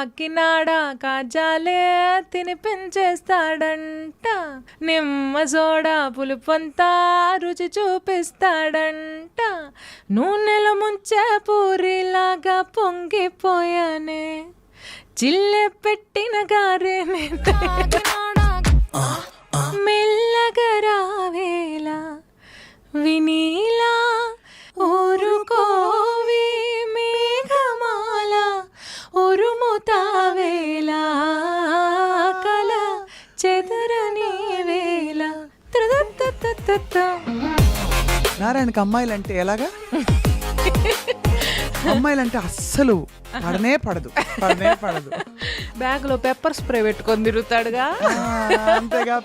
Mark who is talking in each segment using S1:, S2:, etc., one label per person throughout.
S1: కాకినాడ కాజాలే తినిపించేస్తాడంట, నిమ్మ సోడా పులుపంతా రుచి చూపిస్తాడంట, నూనెలో ముంచే పూరిలాగా పొంగిపోయానే, చిల్లె పెట్టిన గారెనే మెల్లగా రావేలా వినీలా ఊరుకోవి మేఘమాల ఉరుముతావేలా కల చెదరని వేళ.
S2: నారాయణకి అమ్మాయిలంటే ఎలాగా? అమ్మాయిలంటే అస్సలు పడనే పడదు.
S1: బ్యాగ్ లో పెప్పర్ స్ప్రే పెట్టుకొని తిరుగుతాడుగా.
S2: అంతేగా,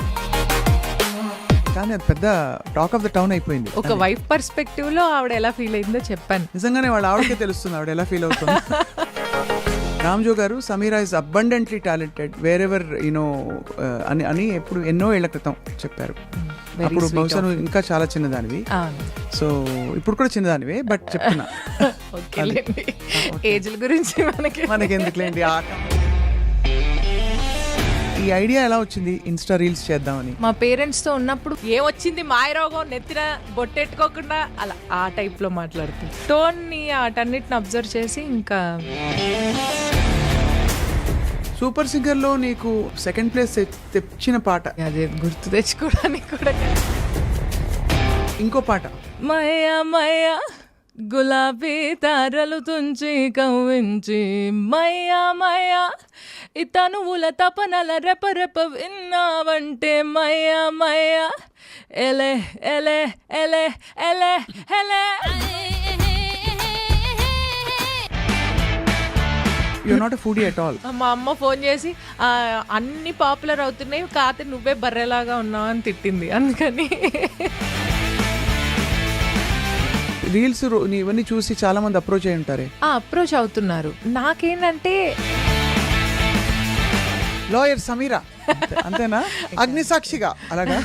S2: కానీ అది పెద్ద టాక్ ఆఫ్ ద టౌన్ అయిపోయింది.
S1: ఒక వైఫ్ పర్స్పెక్టివ్ లో ఆవిడ ఎలా ఫీల్ అయిందో చెప్పాను.
S2: నిజంగానే ఆవిడకే తెలుస్తుంది ఆవిడ ఎలా ఫీల్ అవుతుంది. రామ్జో గారు, Sameera is abundantly talented wear ever you know అని ఎప్పుడు ఎన్నో ఏళ్ల క్రితం చెప్పారు. అప్పుడు బహుశా నువ్వు ఇంకా చాలా చిన్నదానివి, సో ఇప్పుడు కూడా చిన్నదానివే, బట్ చెప్తున్నా
S1: ఏజ్ల గురించి
S2: మనకి ఎందుకులేండి. ఈ ఐడియా ఎలా వచ్చింది ఇన్స్టా రీల్స్ చేద్దామని?
S1: మా పేరెంట్స్ తో ఉన్నప్పుడు ఏమొచ్చింది మాయరోగం నెత్తిన బొట్టెట్టుకోకుండా అలా ఆ టైప్ లో మాట్లాడుతుంది. టోన్ ని వాటన్నిటిని అబ్జర్వ్ చేసి ఇంకా.
S2: సూపర్ సింగర్ లో నీకు సెకండ్ ప్లేస్ తెచ్చిన పాట
S1: అదే గుర్తు తెచ్చుకోవడానికి కూడా.
S2: ఇంకో పాట,
S1: మయ్యా మయ్యా గులాబీ తారలు తుంచి కవ్వించి, మయ్యా మయ్యా ఇతనువుల తపనల రెపరెప విన్నావంటే, మయ్యా మయ్యా ఎలే ఎలే ఎలే ఎలే ఎలే.
S2: You're not a foodie at all.
S1: మా అమ్మ ఫోన్ చేసి అన్ని పాపులర్ అవుతున్నాయి, కాతే నువ్వే బర్రెలాగా ఉన్నావు అని తిట్టింది. అందుకని
S2: రీల్స్ ఇవన్నీ చూసి చాలా మంది అప్రోచ్ అయి ఉంటారే.
S1: అప్రోచ్ అవుతున్నారు. నాకేంటంటే
S2: లాయర్ సమీరా అంతేనా, అగ్నిసాక్షిగా అలాగా.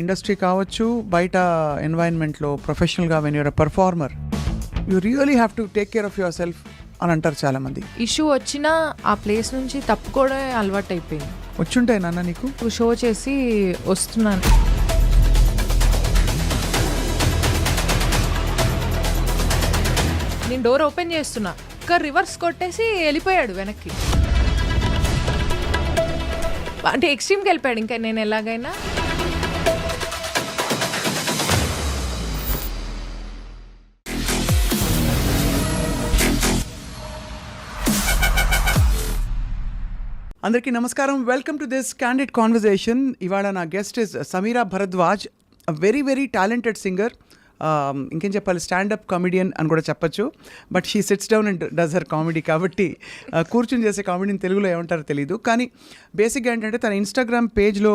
S2: ఇండస్ట్రీ కావచ్చు, బయట ఎన్వైరన్మెంట్లో ప్రొఫెషనల్గా when you're a performer you really have to take care of yourself అని అంటారు చాలా మంది.
S1: ఇష్యూ వచ్చినా ఆ ప్లేస్ నుంచి తప్పుకోవడం అలవాటు అయిపోయింది.
S2: వచ్చుంటాయి నాన్న నీకు?
S1: షో చేసి వస్తున్నాను, నేను డోర్ ఓపెన్ చేస్తున్నా, ఇంకా రివర్స్ కొట్టేసి వెళ్ళిపోయాడు వెనక్కి. అంటే ఎక్స్ట్రీమ్కి వెళ్ళిపోయాడు. ఇంకా నేను ఎలాగైనా
S2: అందరికీ నమస్కారం. Welcome to this candid conversation. ఇవాళ నా guest is Sameera Bharadwaj, a very very talented singer. ఇంకేం చెప్పాలి, స్టాండప్ కామెడియన్ అని కూడా చెప్పచ్చు. But she sits down and does her comedy, కాబట్టి కూర్చుని చేసే కామెడీని తెలుగులో ఏమంటారో తెలియదు. కానీ బేసిక్గా ఏంటంటే తన ఇన్స్టాగ్రామ్ పేజ్లో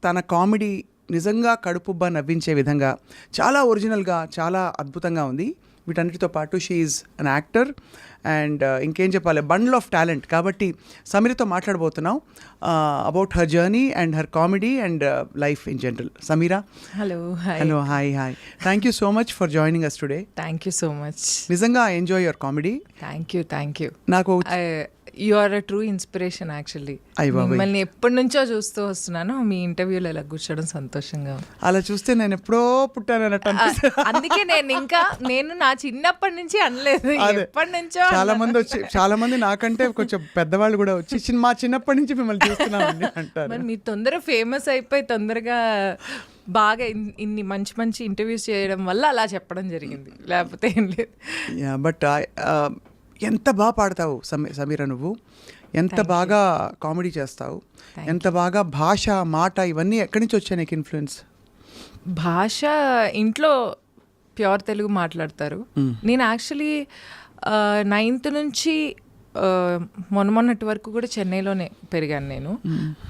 S2: తన కామెడీ నిజంగా కడుపుబ్బా నవ్వించే విధంగా చాలా ఒరిజినల్గా, చాలా అద్భుతంగా ఉంది. వీటన్నిటితో పాటు she is an actor and ఇంకేం చెప్పాలి, బండిల్ ఆఫ్ టాలెంట్. కాబట్టి సమీరతో మాట్లాడబోతున్నాం about her journey and her comedy and life in general. Sameera,
S1: hello.
S2: Hello, hi. Thank you so much for joining us today.
S1: Thank you so much.
S2: నిజంగా I enjoy your comedy.
S1: Thank you.
S2: నాకు
S1: you are a true inspiration actually. మిమ్మల్ని ఎప్పటి నుంచో చూస్తూ వస్తున్నాను. మీ ఇంటర్వ్యూలో ఇలా కూర్చోవడం సంతోషంగా.
S2: అలా చూస్తే నేను ఎప్పుడో పుట్టాను అన్నట్టు.
S1: అందుకే నేను నా చిన్నప్పటి నుంచి అనలేదు, ఎప్పటి నుంచో.
S2: చాలా మంది నాకంటే కొంచెం పెద్దవాళ్ళు కూడా వచ్చి మా చిన్నప్పటి నుంచి మిమ్మల్ని చూస్తున్నామండి అంటారు.
S1: మరి మీరు తొందరగా ఫేమస్ అయిపోయి తొందరగా బాగా ఇన్ని మంచి మంచి ఇంటర్వ్యూస్ చేయడం వల్ల అలా చెప్పడం జరిగింది, లేకపోతే ఏం లేదు.
S2: బట్ ఎంత బాగా పాడతావు సమీరా, నువ్వు ఎంత బాగా కామెడీ చేస్తావు, ఎంత బాగా భాష, మాట ఇవన్నీ ఎక్కడి నుంచి వచ్చాయి నీకు ఇన్ఫ్లుయెన్స్?
S1: భాష ఇంట్లో ప్యూర్ తెలుగు మాట్లాడతారు. నేను యాక్చువల్లీ 9th నుంచి మొన్నటి వరకు కూడా చెన్నైలోనే పెరిగాను నేను.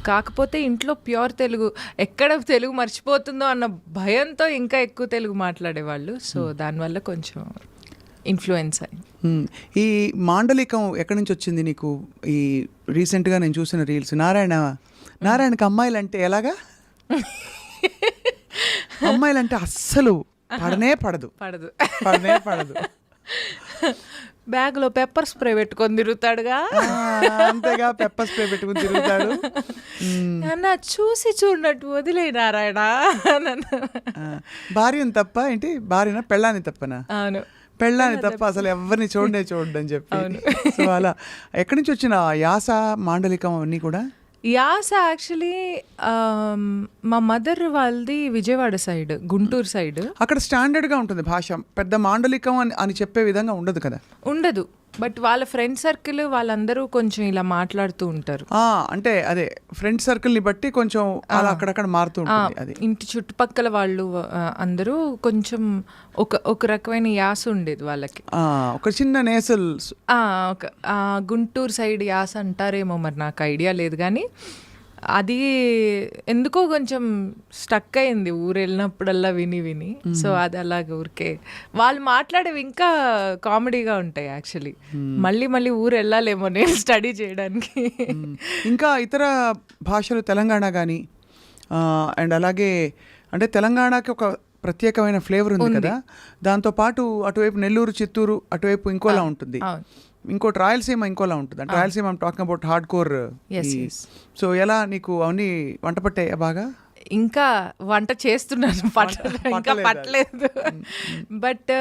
S1: కాకపోతే ఇంట్లో ప్యూర్ తెలుగు, ఎక్కడ తెలుగు మర్చిపోతుందో అన్న భయంతో ఇంకా ఎక్కువ తెలుగు మాట్లాడేవాళ్ళు. సో దానివల్ల కొంచెం ఇన్ఫ్లుయెన్స్ అయ్యి.
S2: ఈ మాండలికం ఎక్కడి నుంచి వచ్చింది నీకు? ఈ రీసెంట్గా నేను చూసిన రీల్స్, నారాయణకి అమ్మాయిలంటే ఎలాగా? అమ్మాయిలంటే అస్సలు పడనే పడదు.
S1: బ్యాగ్లో పెప్పర్ స్ప్రే పెట్టుకొని తిరుగుతాడుగా.
S2: అంతేగా, పెప్పర్ స్ప్రే పెట్టుకుని తిరుగుతాడు.
S1: అన్న చూసి చూడనట్టు వదిలే నారాయణ.
S2: భార్యని తప్ప ఏంటి, భార్యన పెళ్ళాన్ని తప్పనా?
S1: అవును,
S2: పెళ్ళాన్ని తప్ప అసలు ఎవరిని చూడని చెప్పి. సో అలా ఎక్కడి నుంచి వచ్చిన యాస, మాండలికం అన్నీ కూడా?
S1: యాస యాక్చువల్లీ మా మదర్ వాళ్ళది విజయవాడ సైడ్, గుంటూరు సైడ్.
S2: అక్కడ స్టాండర్డ్గా ఉంటుంది భాష, పెద్ద మాండలికం అని చెప్పే విధంగా ఉండదు కదా?
S1: ఉండదు, బట్ వాళ్ళ ఫ్రెండ్ సర్కిల్ వాళ్ళందరూ కొంచెం ఇలా మాట్లాడుతూ ఉంటారు.
S2: అంటే అదే ఫ్రెండ్ సర్కిల్ని బట్టి కొంచెం అలా అక్కడక్కడ మారుతూ ఉంటుంది. అది
S1: ఇంటి చుట్టుపక్కల వాళ్ళు అందరూ కొంచెం ఒక రకమైన యాస ఉండేది వాళ్ళకి,
S2: ఒక చిన్న నేసల్.
S1: ఒక గుంటూరు సైడ్ యాస అంటారేమో, మరి నాకు ఐడియా లేదు. కానీ అది ఎందుకో కొంచెం స్టక్ అయింది ఊరు వెళ్ళినప్పుడల్లా విని. సో అది అలాగే ఊరికే వాళ్ళు మాట్లాడేవి ఇంకా కామెడీగా ఉంటాయి యాక్చువల్లీ. మళ్ళీ ఊరు వెళ్ళాలేమో నేను స్టడీ చేయడానికి.
S2: ఇంకా ఇతర భాషలు తెలంగాణ కానీ అండ్ అలాగే అంటే తెలంగాణకి ఒక ప్రత్యేకమైన ఫ్లేవర్ ఉంది కదా, దాంతోపాటు అటువైపు నెల్లూరు, చిత్తూరు అటువైపు ఇంకోలా ఉంటుంది, ఇంకోటి రాయలసీమ ఇంకోలా ఉంటుంది. అంటే Rayalaseema I'm talking about hard core. So ఎలా నీకు అవన్నీ వంట పట్టాయా బాగా?
S1: ఇంకా వంట చేస్తున్నాను, ఇంకా పట్టలేదు. బట్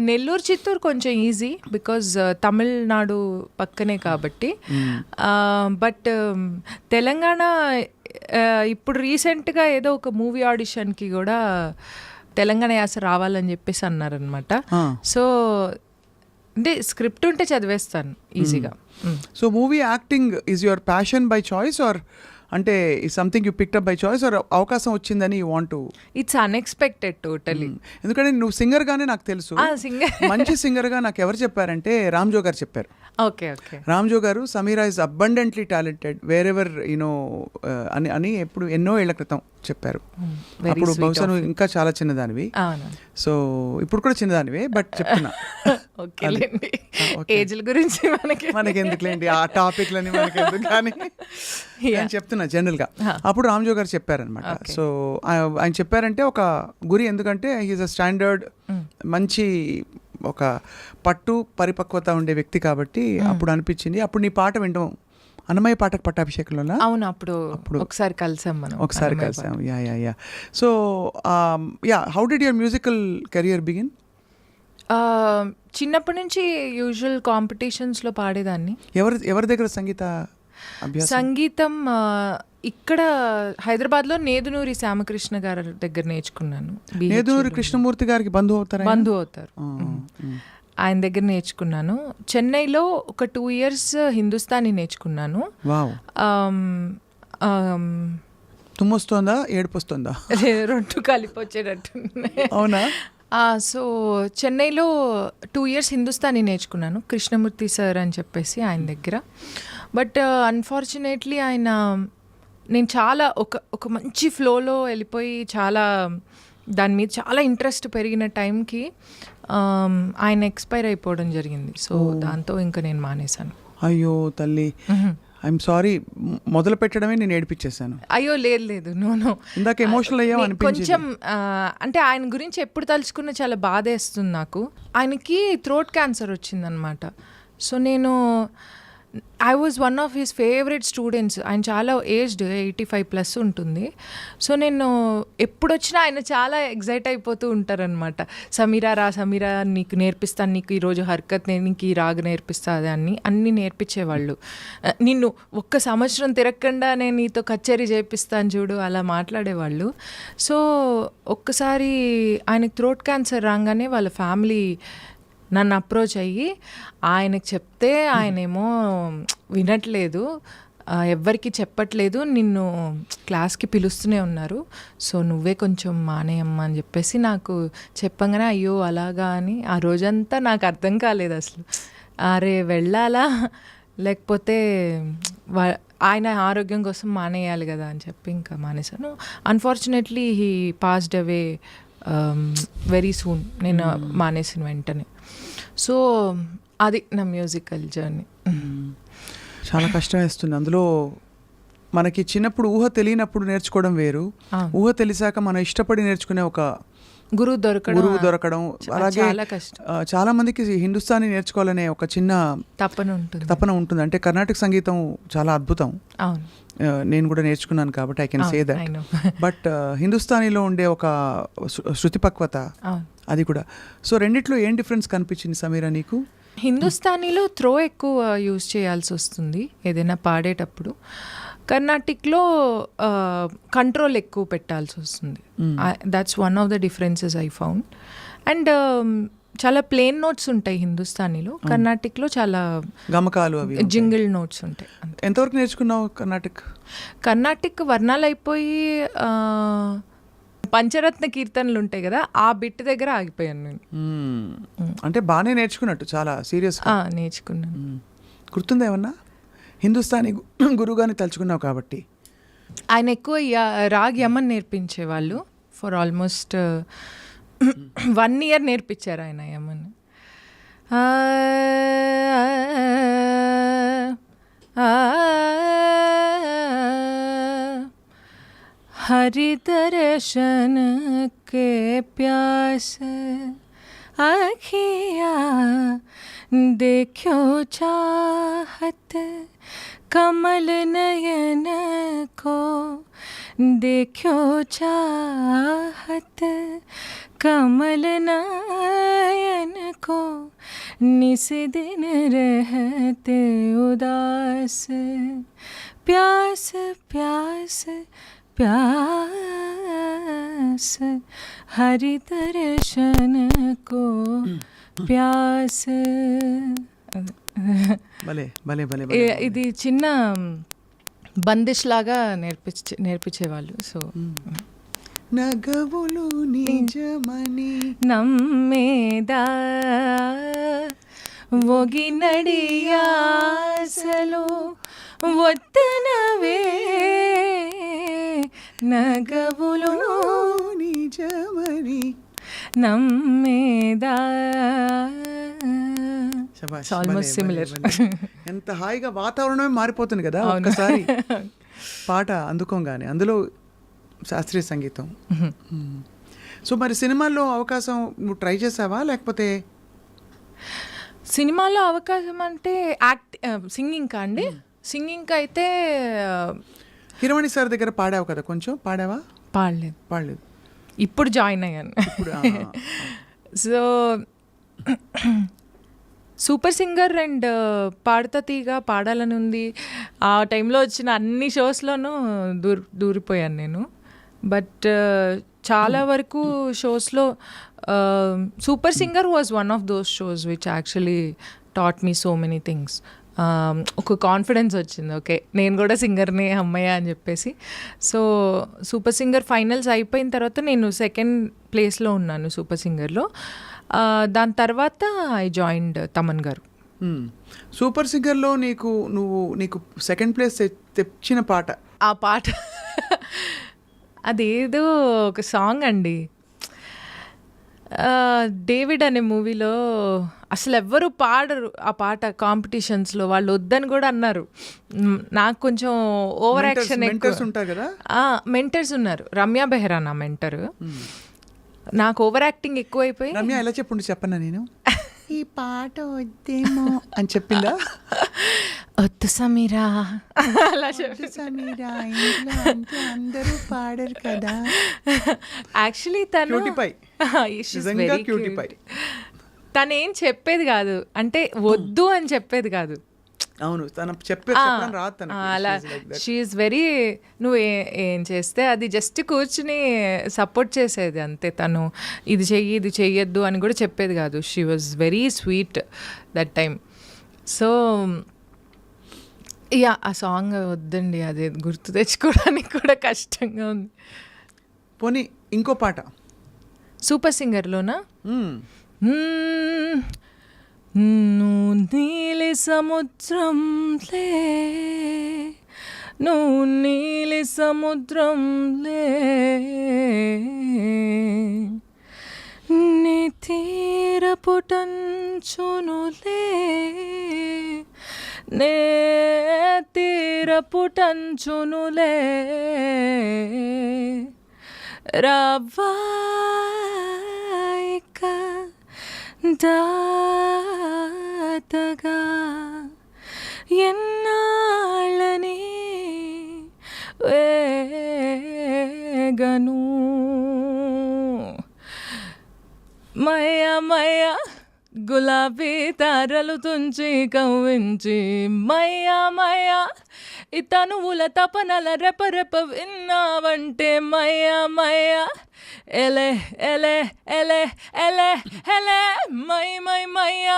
S1: నెల్లూరు, చిత్తూరు కొంచెం ఈజీ బికాజ్ తమిళనాడు పక్కనే కాబట్టి. బట్ తెలంగాణ ఇప్పుడు రీసెంట్గా ఏదో ఒక మూవీ ఆడిషన్కి కూడా తెలంగాణ యాస రావాలని చెప్పేసి అన్నారనమాట. సో అంటే స్క్రిప్ట్ ఉంటే చదివేస్తాను ఈజీగా.
S2: So movie acting is your passion by choice or అంటే something you picked up by choice or అవకాశం వచ్చిందని you want to?
S1: It's unexpected totally.
S2: ఎందుకంటే నువ్వు సింగర్ గానే నాకు తెలుసు, మంచి సింగర్ గా నాకు ఎవరు చెప్పారంటే రామ్జో గారు చెప్పారు.
S1: ఓకే,
S2: రామ్జో గారు Sameera is abundantly talented wear ever you know అని ఎప్పుడు ఎన్నో ఏళ్ల క్రితం చెప్పారు. అప్పుడు బహుశా నువ్వు ఇంకా చాలా చిన్నదానివి. సో ఇప్పుడు కూడా చిన్నదానివే, బట్ చెప్తున్నా
S1: ఏజ్ల గురించి
S2: మనకి ఎందుకులేండి ఆ టాపిక్లని, మనకి ఎందుకు కానీ నేను చెప్తున్నా జనరల్గా. అప్పుడు రామ్జో గారు చెప్పారనమాట. సో ఆయన చెప్పారంటే ఒక గురి, ఎందుకంటే హీఈస్ అ స్టాండర్డ్, మంచి ఒక పట్టు పరిపక్వత ఉండే వ్యక్తి కాబట్టి అప్పుడు అనిపించింది. అప్పుడు నీ పాట వింటాం అన్నమయ్య పాటకు పట్టాభిషేకంలోనా?
S1: అవును, అప్పుడు ఒకసారి కలిసాం మనం.
S2: Yeah. So how did your musical career begin?
S1: చిన్నప్పటి నుంచి యూజువల్ కాంపిటీషన్స్లో పాడేదాన్ని.
S2: ఎవరి దగ్గర
S1: సంగీతం ఇక్కడ హైదరాబాద్లో నేదునూరి శ్యామకృష్ణ గారి దగ్గర నేర్చుకున్నాను.
S2: నేదునూరి కృష్ణమూర్తి గారికి బంధువు అవుతారు.
S1: ఆయన దగ్గర నేర్చుకున్నాను. చెన్నైలో ఒక 2 years హిందుస్థానీ నేర్చుకున్నాను.
S2: తుమ్మొస్తుందా, ఏడుపు వస్తుందా?
S1: రెండు కలిపి వచ్చేటట్టు.
S2: అవునా?
S1: సో చెన్నైలో 2 years హిందుస్థానీ నేర్చుకున్నాను, కృష్ణమూర్తి సార్ అని చెప్పేసి ఆయన దగ్గర. బట్ అన్ఫార్చునేట్లీ నేను చాలా ఒక మంచి ఫ్లోలో వెళ్ళిపోయి చాలా దాని మీద చాలా ఇంట్రెస్ట్ పెరిగిన టైంకి ఆయన ఎక్స్పైర్ అయిపోవడం జరిగింది. సో దాంతో ఇంకా నేను మానేశాను.
S2: అయ్యో తల్లి, ఐఎమ్ సారీ, మొదలు పెట్టడమే నేను ఏడిపించేసాను.
S1: అయ్యో లేదు, నో.
S2: ఇందాక ఎమోషనల్ అయ్యాం అనిపించింది.
S1: కొంచెం అంటే ఆయన గురించి ఎప్పుడు తలుచుకున్నా చాలా బాధేస్తుంది నాకు. ఆయనకి థ్రోట్ క్యాన్సర్ వచ్చిందనమాట. సో నేను I was one of his favourite students. ఆయన చాలా ఏజ్డ్, 85+ ఉంటుంది. సో నేను ఎప్పుడు వచ్చినా ఆయన చాలా ఎగ్జైట్ అయిపోతూ ఉంటారనమాట. సమీరా నీకు నేర్పిస్తాను, నీకు ఈరోజు హర్కత్, నీకు ఈ రాగ నేర్పిస్తా, అన్నీ నేర్పించేవాళ్ళు. నిన్ను 1 సంవత్సరం తిరగకుండా నేను నీతో కచేరీ చేపిస్తాను చూడు, అలా మాట్లాడేవాళ్ళు. సో ఒక్కసారి ఆయనకు థ్రోట్ క్యాన్సర్ రాగానే వాళ్ళ ఫ్యామిలీ నన్ను అప్రోచ్ అయ్యి ఆయనకు చెప్తే ఆయనేమో వినట్లేదు, ఎవ్వరికి చెప్పట్లేదు, నిన్ను క్లాస్కి పిలుస్తూనే ఉన్నారు, సో నువ్వే కొంచెం మానేయమ్మా అని చెప్పేసి నాకు చెప్పంగానే అయ్యో అలాగా అని ఆ రోజంతా నాకు అర్థం కాలేదు అసలు. అరే వెళ్ళాలా లేకపోతే ఆయన ఆరోగ్యం కోసం మానేయాలి కదా అని చెప్పి ఇంకా మానేశాను. Unfortunately he passed away very soon, నేను మానేసిన వెంటనే. సో అది నా మ్యూజికల్ జర్నీ.
S2: చాలా కష్టం వేస్తుంది. అందులో మనకి చిన్నప్పుడు ఊహ తెలియనప్పుడు నేర్చుకోవడం వేరు, ఊహ తెలిసాక మనం ఇష్టపడి నేర్చుకునే ఒక
S1: గురువు
S2: దొరకడం అలాగే
S1: చాలా కష్టం.
S2: చాలా మందికి హిందుస్థానీ నేర్చుకోవాలనే ఒక చిన్న తపన ఉంటుంది. అంటే కర్ణాటక సంగీతం చాలా అద్భుతం.
S1: అవును,
S2: నేను కూడా నేర్చుకున్నాను కాబట్టి I can say that. But హిందుస్థానీలో ఉండే ఒక శృతి పక్వత అది కూడా. సో రెండిట్లో ఏం డిఫరెన్స్ కనిపించింది సమీరా నీకు?
S1: హిందుస్థానీలో త్రో ఎక్కువ యూజ్ చేయాల్సి వస్తుంది ఏదైనా పాడేటప్పుడు. కర్ణాటిక్లో కంట్రోల్ ఎక్కువ పెట్టాల్సి వస్తుంది. That's one of the differences I found. And చాలా ప్లేన్ నోట్స్ ఉంటాయి హిందుస్థానీలో, కర్ణాటిక్లో చాలా
S2: గమకాలు అవి
S1: జింగిల్ నోట్స్ ఉంటాయి.
S2: ఎంతవరకు నేర్చుకున్నావు
S1: కర్ణాటిక్ వర్ణాలు అయిపోయి పంచరత్న కీర్తనలు ఉంటాయి కదా, ఆ బిట్ దగ్గర ఆగిపోయాను నేను.
S2: అంటే బాగానే నేర్చుకున్నట్టు, చాలా సీరియస్
S1: నేర్చుకున్నాను.
S2: గుర్తుందా ఏమన్నా? హిందుస్థానీ గురువుగాని తలుచుకున్నావు కాబట్టి.
S1: ఆయన ఎక్కువ రాగ్ యమన్ నేర్పించేవాళ్ళు. ఫర్ ఆల్మోస్ట్ 1 year నేర్పించారు ఆయన యమన్. हरि दर्शन के प्यास आखिया देखो चाहत कमल नयन को, देखो चाहत कमल नयन को, निस दिन रहते उदास प्यास प्यास प्यास हरि दर्शन को प्यास. ఇది చిన్న బందిష్ లాగా నేర్పించేవాళ్ళు. సో
S2: నగవులు నిజమని
S1: నమ్మేదా ఒగినడియాసలు ఒత్తనవే, నగవులు
S2: నిజమని
S1: నమ్మేదా.
S2: Almost similar. ఎంత హాయిగా వాతావరణమే మారిపోతుంది కదా ఒక్కసారి పాట అందుకోగానే, అందులో శాస్త్రీయ సంగీతం. సో మరి సినిమాల్లో అవకాశం నువ్వు ట్రై చేసావా లేకపోతే?
S1: సినిమాలో అవకాశం అంటే సింగింగ్ అండి. సింగింగ్ అయితే
S2: హిరవాణి సార్ దగ్గర పాడావు కదా, కొంచెం పాడావా?
S1: పాడలేదు. ఇప్పుడు జాయిన్ అయ్యాను. సో సూపర్ సింగర్ అండ్ పాడతా తీగా పాడాలని ఉంది. ఆ టైంలో వచ్చిన అన్ని షోస్లోనూ దూరిపోయాను నేను. బట్ చాలా వరకు షోస్లో super singer was one of those shows which actually taught me so many things. ఒక కాన్ఫిడెన్స్ వచ్చింది, ఓకే నేను కూడా సింగర్ని అమ్మయ్య అని చెప్పేసి. సో సూపర్ సింగర్ ఫైనల్స్ అయిపోయిన తర్వాత నేను 2nd ప్లేస్లో ఉన్నాను సూపర్ సింగర్లో. దాని తర్వాత ఐ జాయిన్డ్ తమన్ గారు.
S2: సూపర్ సింగర్లో నీకు 2nd ప్లేస్ తెచ్చిన పాట?
S1: ఆ పాట అదేదో ఒక సాంగ్ అండి, డేవిడ్ అనే మూవీలో. అసలు ఎవ్వరు పాడరు ఆ పాట కాంపిటీషన్స్లో, వాళ్ళు వద్దని కూడా అన్నారు. నాకు కొంచెం ఓవర్ యాక్షన్ మెంటర్స్ ఉన్నారు. రమ్య బెహ్రా నా మెంటర్. నాకు ఓవర్ యాక్టింగ్ ఎక్కువైపోయి,
S2: రమ్య ఎలా చెప్పన్నా నేను ఈ పాట వద్దేమో అని చెప్పిందా?
S1: వద్దు సమీరా అలా
S2: సమీరా, అందరూ పాడరు కదా.
S1: యాక్చువల్లీ తను తను ఏం చెప్పేది కాదు, అంటే వద్దు అని చెప్పేది కాదు.
S2: అవును, తను
S1: అలా షీఈస్ వెరీ, నువ్వు ఏం చేస్తే అది జస్ట్ కూర్చుని సపోర్ట్ చేసేది అంతే. తను ఇది చెయ్యి ఇది చెయ్యొద్దు అని కూడా చెప్పేది కాదు. She was very sweet that time. So yeah, ఆ సాంగ్ వద్దండి, అదే గుర్తు తెచ్చుకోవడానికి కూడా కష్టంగా ఉంది.
S2: పోనీ ఇంకో పాట
S1: సూపర్ సింగర్లోనా? నువ్వు నీలి సముద్రంలే, నువ్వు నీలి సముద్రంలే, నీ తీరపుటంచునులే, నే తీరపుటంచునులే, రావా దాతగా ఎన్నాళ్ళని వేగను మయ మయ గులాబీ తారలు తుంచి కవ్వించి మయ మయ ఇతనువుల తపనల రెపరెప విన్నావంటే మయ మయ ఎలే ఎలే ఎలే ఎలే ఎలే మై మై మయ్య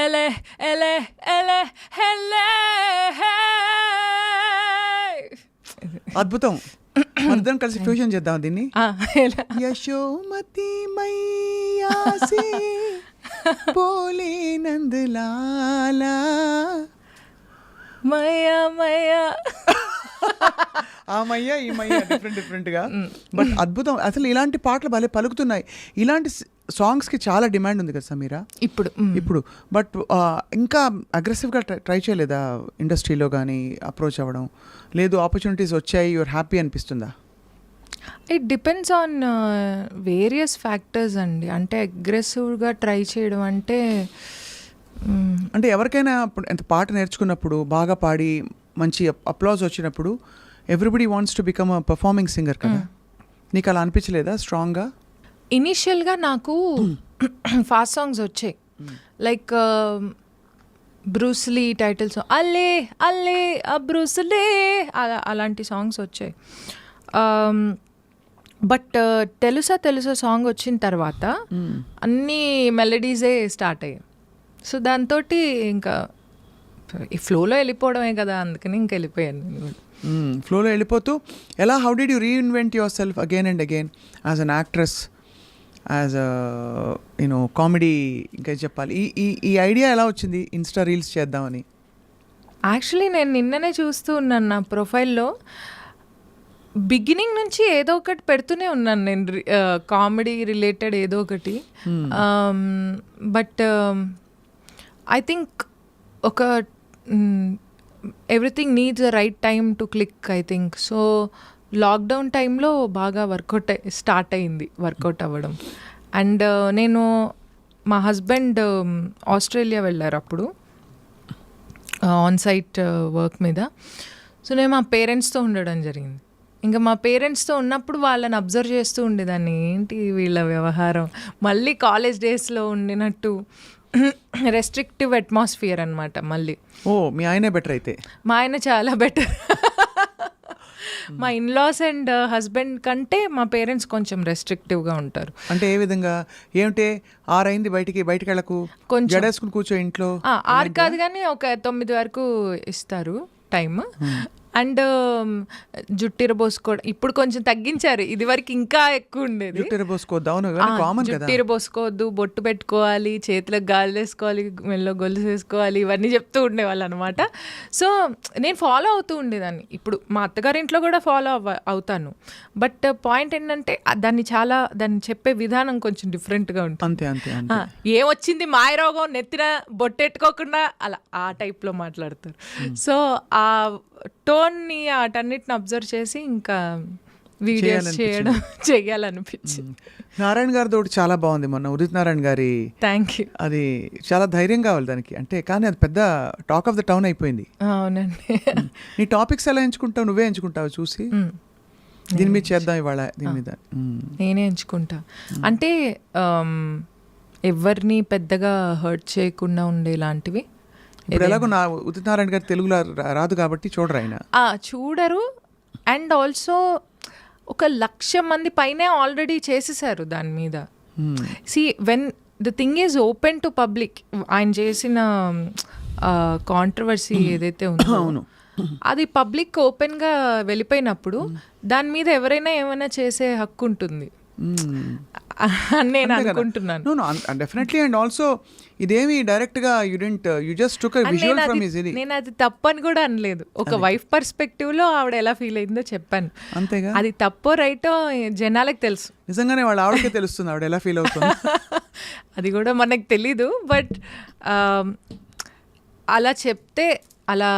S1: ఎలే ఎలే ఎలే ఎలే.
S2: అద్భుతం. మనిద్దరం కలిసి ఫ్యూజన్ చేద్దాం దీన్ని. యశోమతి మైయాసి పోలే నందలాలా
S1: మయ్యా మయ్యా
S2: ఆ మయ్య ఈ మయ్య డిఫరెంట్గా బట్ అద్భుతం. అసలు ఇలాంటి పాటలు భలే పలుకుతున్నాయి. ఇలాంటి సాంగ్స్కి చాలా డిమాండ్ ఉంది కదా సమీరా ఇప్పుడు. బట్ ఇంకా అగ్రెసివ్గా ట్రై చేయలేదా ఇండస్ట్రీలో కానీ అప్రోచ్ అవ్వడం? లేదు ఆపర్చునిటీస్ వచ్చాయి, యువర్ హ్యాపీ అనిపిస్తుందా?
S1: It depends on various factors అండి. అంటే అగ్రెసివ్గా ట్రై చేయడం అంటే
S2: ఎవరికైనా ఎంత పాట నేర్చుకున్నప్పుడు బాగా పాడి మంచి అప్లాజ్ వచ్చినప్పుడు everybody wants to become a performing singer కదా. నీకు అలా అనిపించలేదా స్ట్రాంగ్గా?
S1: ఇనిషియల్గా నాకు ఫాస్ట్ సాంగ్స్ వచ్చాయి, లైక్ బ్రూస్లీ టైటిల్ సాంగ్ అల్లే అల్లే బ్రూస్లే అలాంటి సాంగ్స్ వచ్చాయి. బట్ తెలుసా సాంగ్ వచ్చిన తర్వాత అన్ని మెలడీసే స్టార్ట్ అయ్యాయి. సో దాంతో ఇంకా ఈ ఫ్లోలో వెళ్ళిపోవడమే కదా, అందుకని ఇంకా వెళ్ళిపోయాను నేను.
S2: ఫ్లోలో వెళ్ళిపోతూ ఎలా how did you reinvent your self again and again as an actress, as you know comedy? ఇంకా చెప్పాలి, ఈ ఐడియా ఎలా వచ్చింది ఇన్స్టా రీల్స్ చేద్దామని?
S1: యాక్చువల్లీ నేను నిన్ననే చూస్తూ ఉన్నాను నా ప్రొఫైల్లో. బిగినింగ్ నుంచి ఏదో ఒకటి పెడుతూనే ఉన్నాను నేను, కామెడీ రిలేటెడ్ ఏదో ఒకటి. బట్ ఐ థింక్ ఒక everything needs a right time to click I think. So lockdown టైంలో బాగా స్టార్ట్ అయింది వర్కౌట్ అవ్వడం. అండ్ నేను మా హస్బెండ్ ఆస్ట్రేలియా వెళ్ళారు అప్పుడు ఆన్ సైట్ వర్క్ మీద. సో నేను మా పేరెంట్స్తో ఉండడం జరిగింది. ఇంకా మా పేరెంట్స్తో ఉన్నప్పుడు వాళ్ళని అబ్జర్వ్ చేస్తూ ఉండేదాన్ని, ఏంటి వీళ్ళ వ్యవహారం, మళ్ళీ కాలేజ్ డేస్లో ఉండినట్టు రెస్ట్రిక్టివ్ అట్మాస్ఫియర్ అనమాట మళ్ళీ.
S2: ఓ, మీ ఆయనే బెటర్ అయితే?
S1: మా ఆయన చాలా బెటర్. మా ఇన్లాస్ అండ్ హస్బెండ్ కంటే మా పేరెంట్స్ కొంచెం రెస్ట్రిక్టివ్గా ఉంటారు.
S2: అంటే ఏ విధంగా? ఏమిటే 6 అయింది బయటికి వెళ్ళకు, కొంచెం జడేసుకుని కూర్చో ఇంట్లో?
S1: 6 కాదు కానీ ఒక 9 వరకు ఇస్తారు టైమ్. అండ్ జుట్టిరబోసుకోవడం ఇప్పుడు కొంచెం తగ్గించారు, ఇది వరకు ఇంకా ఎక్కువ ఉండేది. జుట్టిరబోసుకోవద్దు, బొట్టు పెట్టుకోవాలి, చేతులకు గాలి వేసుకోవాలి, మెల్లో గొలుసు వేసుకోవాలి, ఇవన్నీ చెప్తూ ఉండేవాళ్ళు అనమాట. సో నేను ఫాలో అవుతూ ఉండేదాన్ని. ఇప్పుడు మా అత్తగారింట్లో కూడా ఫాలో అవుతాను. బట్ పాయింట్ ఏంటంటే దాన్ని చెప్పే విధానం కొంచెం డిఫరెంట్గా ఉంటుంది. ఏమొచ్చింది మాయరోగం నెత్తిన బొట్టెట్టుకోకుండా అలా ఆ టైప్లో మాట్లాడతారు. సో ఆ టోన్ని వాటన్నిటిని అబ్జర్వ్ చేసి ఇంకా వీడియోస్ చేయాలనిపించింది.
S2: నారాయణ గారితో ఒకటి చాలా బాగుంది మొన్న, ఉదిత్ నారాయణ గారి.
S1: Thank you.
S2: అది చాలా ధైర్యం కావాలి దానికి, అంటే కానీ అది పెద్ద టాక్ ఆఫ్ ద టౌన్ అయిపోయింది.
S1: అవునండి.
S2: నీ టాపిక్స్ ఎలా ఎంచుకుంటావు? నువ్వే ఎంచుకుంటావు చూసి దీని మీద చేద్దాం ఇవాళ, దీని మీద
S1: నేనే ఎంచుకుంటా. అంటే ఎవరిని పెద్దగా హర్ట్ చేయకుండా ఉండేలాంటివి.
S2: ఇప్పుడు ఎలాగో నా ఉదిత్ నారాయణ గారు తెలుగులో రాదు కాబట్టి చూడరు, ఆయన
S1: చూడరు. అండ్ ఆల్సో 1,00,000 మంది పైనే ఆల్రెడీ చేసేసారు దాని మీద. See when the thing is open to public, ఆయన చేసిన కాంట్రవర్సీ ఏదైతే ఉందో అది పబ్లిక్ ఓపెన్గా వెళ్ళిపోయినప్పుడు దాని మీద ఎవరైనా ఏమైనా చేసే హక్కు ఉంటుంది నేను అనుకుంటున్నాను.
S2: డెఫినెట్లీ. అండ్ ఆల్సో ఇదేమి డైరెక్ట్ గా you just took a visual from his.
S1: నేను అది తప్పని కూడా అనలేదు. ఒక వైఫ్ పర్స్పెక్టివ్ లో ఆవిడ ఎలా ఫీల్ అయిందో చెప్పాను, అంతేగా. అది తప్పో రైటో జనాలకు తెలుసు.
S2: నిజంగానే వాళ్ళ ఆవిడకే తెలుస్తుంది ఆవిడ ఎలా ఫీల్ అవుతుంది.
S1: అది కూడా మనకు తెలీదు. బట్ అలా చెప్తే అలా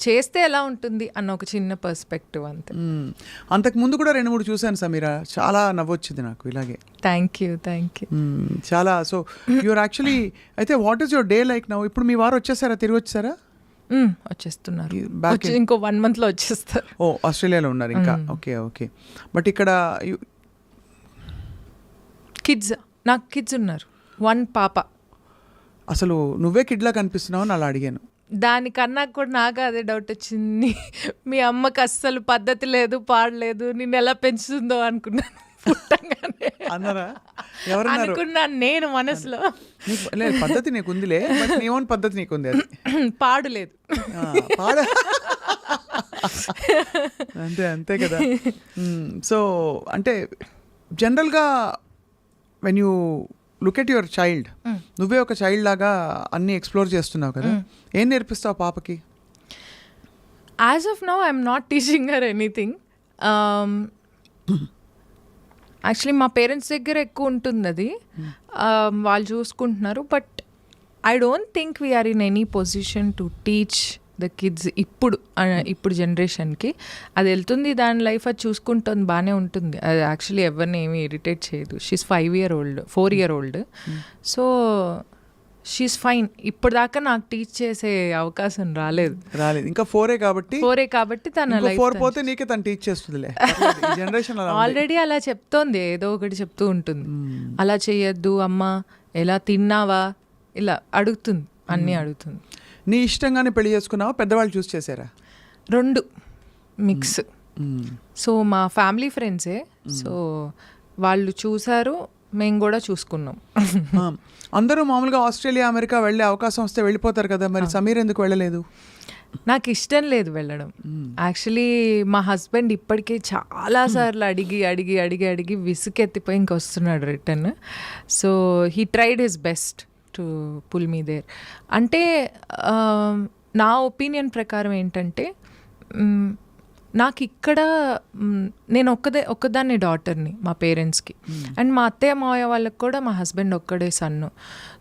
S1: చేస్తే ఎలా ఉంటుంది అన్న ఒక చిన్న పర్స్పెక్టివ్ అంతే.
S2: అంతకు ముందు కూడా 2-3 చూశాను సమీరా, చాలా నవ్వొచ్చింది నాకు ఇలాగే.
S1: Thank you.
S2: చాలా. సో యూఆర్ యాక్చువల్లీ, అయితే what is your day like now? ఇప్పుడు మీ వారు వచ్చేసారా, తిరిగి వచ్చేసారా?
S1: వచ్చేస్తున్నారు, ఇంకో 1 monthలో వచ్చేస్తారు.
S2: ఓ, ఆస్ట్రేలియాలో ఉన్నారు ఇంకా. ఓకే. బట్ ఇక్కడ
S1: కిడ్స్, నాకు కిడ్స్ ఉన్నారు, 1 పాప.
S2: అసలు నువ్వే కిడ్లా కనిపిస్తున్నావు అని అలా అడిగాను.
S1: దానికన్నా కూడా నాకు అదే డౌట్ వచ్చింది, మీ అమ్మకి అస్సలు పద్ధతి లేదు, పాడలేదు, నిన్ను ఎలా పెంచుతుందో అనుకున్నాను పుట్టంగానే.
S2: అన్నారా? ఎవరన్నారు?
S1: అనుకున్నాను నేను మనసులో.
S2: లేదు, పద్ధతి నీకు ఉందిలే, బట్ నీ ఓన్ పద్ధతి నీకు ఉంది, అది
S1: పాడు లేదు.
S2: అంతే కదా. సో అంటే జనరల్గా when you look at your child, నువ్వే ఒక చైల్డ్ లాగా అన్ని ఎక్స్ప్లోర్ చేస్తున్నావు కదా, ఏం నేర్పిస్తావు పాపకి?
S1: As of now I'm not teaching her anything. Actually మా పేరెంట్స్ దగ్గర ఎక్కువ ఉంటుంది అది, వాళ్ళు చూసుకుంటున్నారు. But I don't think we're in any position to teach the kids ఇప్పుడు జనరేషన్కి. అది వెళ్తుంది దాని లైఫ్, అది చూసుకుంటుంది, బాగానే ఉంటుంది. అది యాక్చువల్లీ ఎవరిని ఏమీ ఇరిటేట్ చేయదు. She's 4 year old. So she's fine. ఇప్పుడు దాకా నాకు టీచ్ చేసే అవకాశం రాలేదు.
S2: ఇంకా 4
S1: కాబట్టి తన లైఫ్
S2: 4 పోతే నీకే తను టీచ్ చేస్తుందిలే. జనరేషన్
S1: ఆల్రెడీ అలా చెప్తోంది, ఏదో ఒకటి చెప్తూ ఉంటుంది. అలా చేయొద్దు అమ్మ, ఎలా తిన్నావా, ఇలా అడుగుతుంది, అన్నీ అడుగుతుంది.
S2: నీ ఇష్టంగానే పెళ్లి చేసుకున్నావా, పెద్దవాళ్ళు చూస్ చేశారా?
S1: 2 మిక్స్. సో మా ఫ్యామిలీ ఫ్రెండ్సే, సో వాళ్ళు చూసారు, మేము కూడా చూసుకున్నాం.
S2: అందరూ మామూలుగా ఆస్ట్రేలియా, అమెరికా వెళ్ళే అవకాశం వస్తే వెళ్ళిపోతారు కదా, మరి సమీర్ ఎందుకు వెళ్ళలేదు?
S1: నాకు ఇష్టం లేదు వెళ్ళడం. యాక్చువల్లీ మా హస్బెండ్ ఇప్పటికే చాలాసార్లు అడిగి విసుకెత్తిపోయి ఇంకొస్తున్నాడు return. So he tried his best to pull me there. అంటే నా ఒపీనియన్ ప్రకారం ఏంటంటే, నాకు ఇక్కడ నేను ఒక్కదాన్ని డాటర్ని మా పేరెంట్స్కి, అండ్ మా అత్తయ్య మావయ్య వాళ్ళకి కూడా మా హస్బెండ్ ఒక్కడే సన్ను.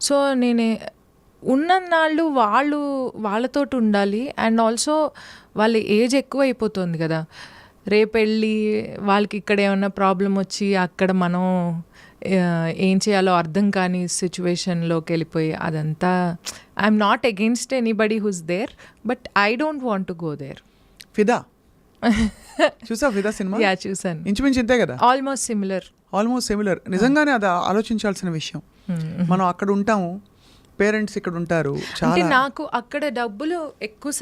S1: సో నేను ఉన్నన్నాళ్ళు వాళ్ళతోటి ఉండాలి. అండ్ ఆల్సో వాళ్ళ ఏజ్ ఎక్కువ అయిపోతుంది కదా, రేపు వెళ్ళి వాళ్ళకి ఇక్కడ ఏమన్నా ప్రాబ్లం వచ్చి అక్కడ మనం ఏం చేయాలో అర్థం కాని సిచ్యువేషన్లోకి వెళ్ళిపోయి, అదంతా I'm not against anybody who's there, but I don't want to go there.
S2: Fidaa చూసా? ఫిదా సినిమా?
S1: యా, చూసాను.
S2: ఇంచుమించు ఇంతే కదా,
S1: ఆల్మోస్ట్ సిమిలర్. నిజంగానే
S2: అది ఆలోచించాల్సిన విషయం. మనం అక్కడ ఉంటాము, పేరెంట్స్ ఇక్కడ ఉంటారు.
S1: అంటే నాకు అక్కడ డబ్బులు ఎక్కువ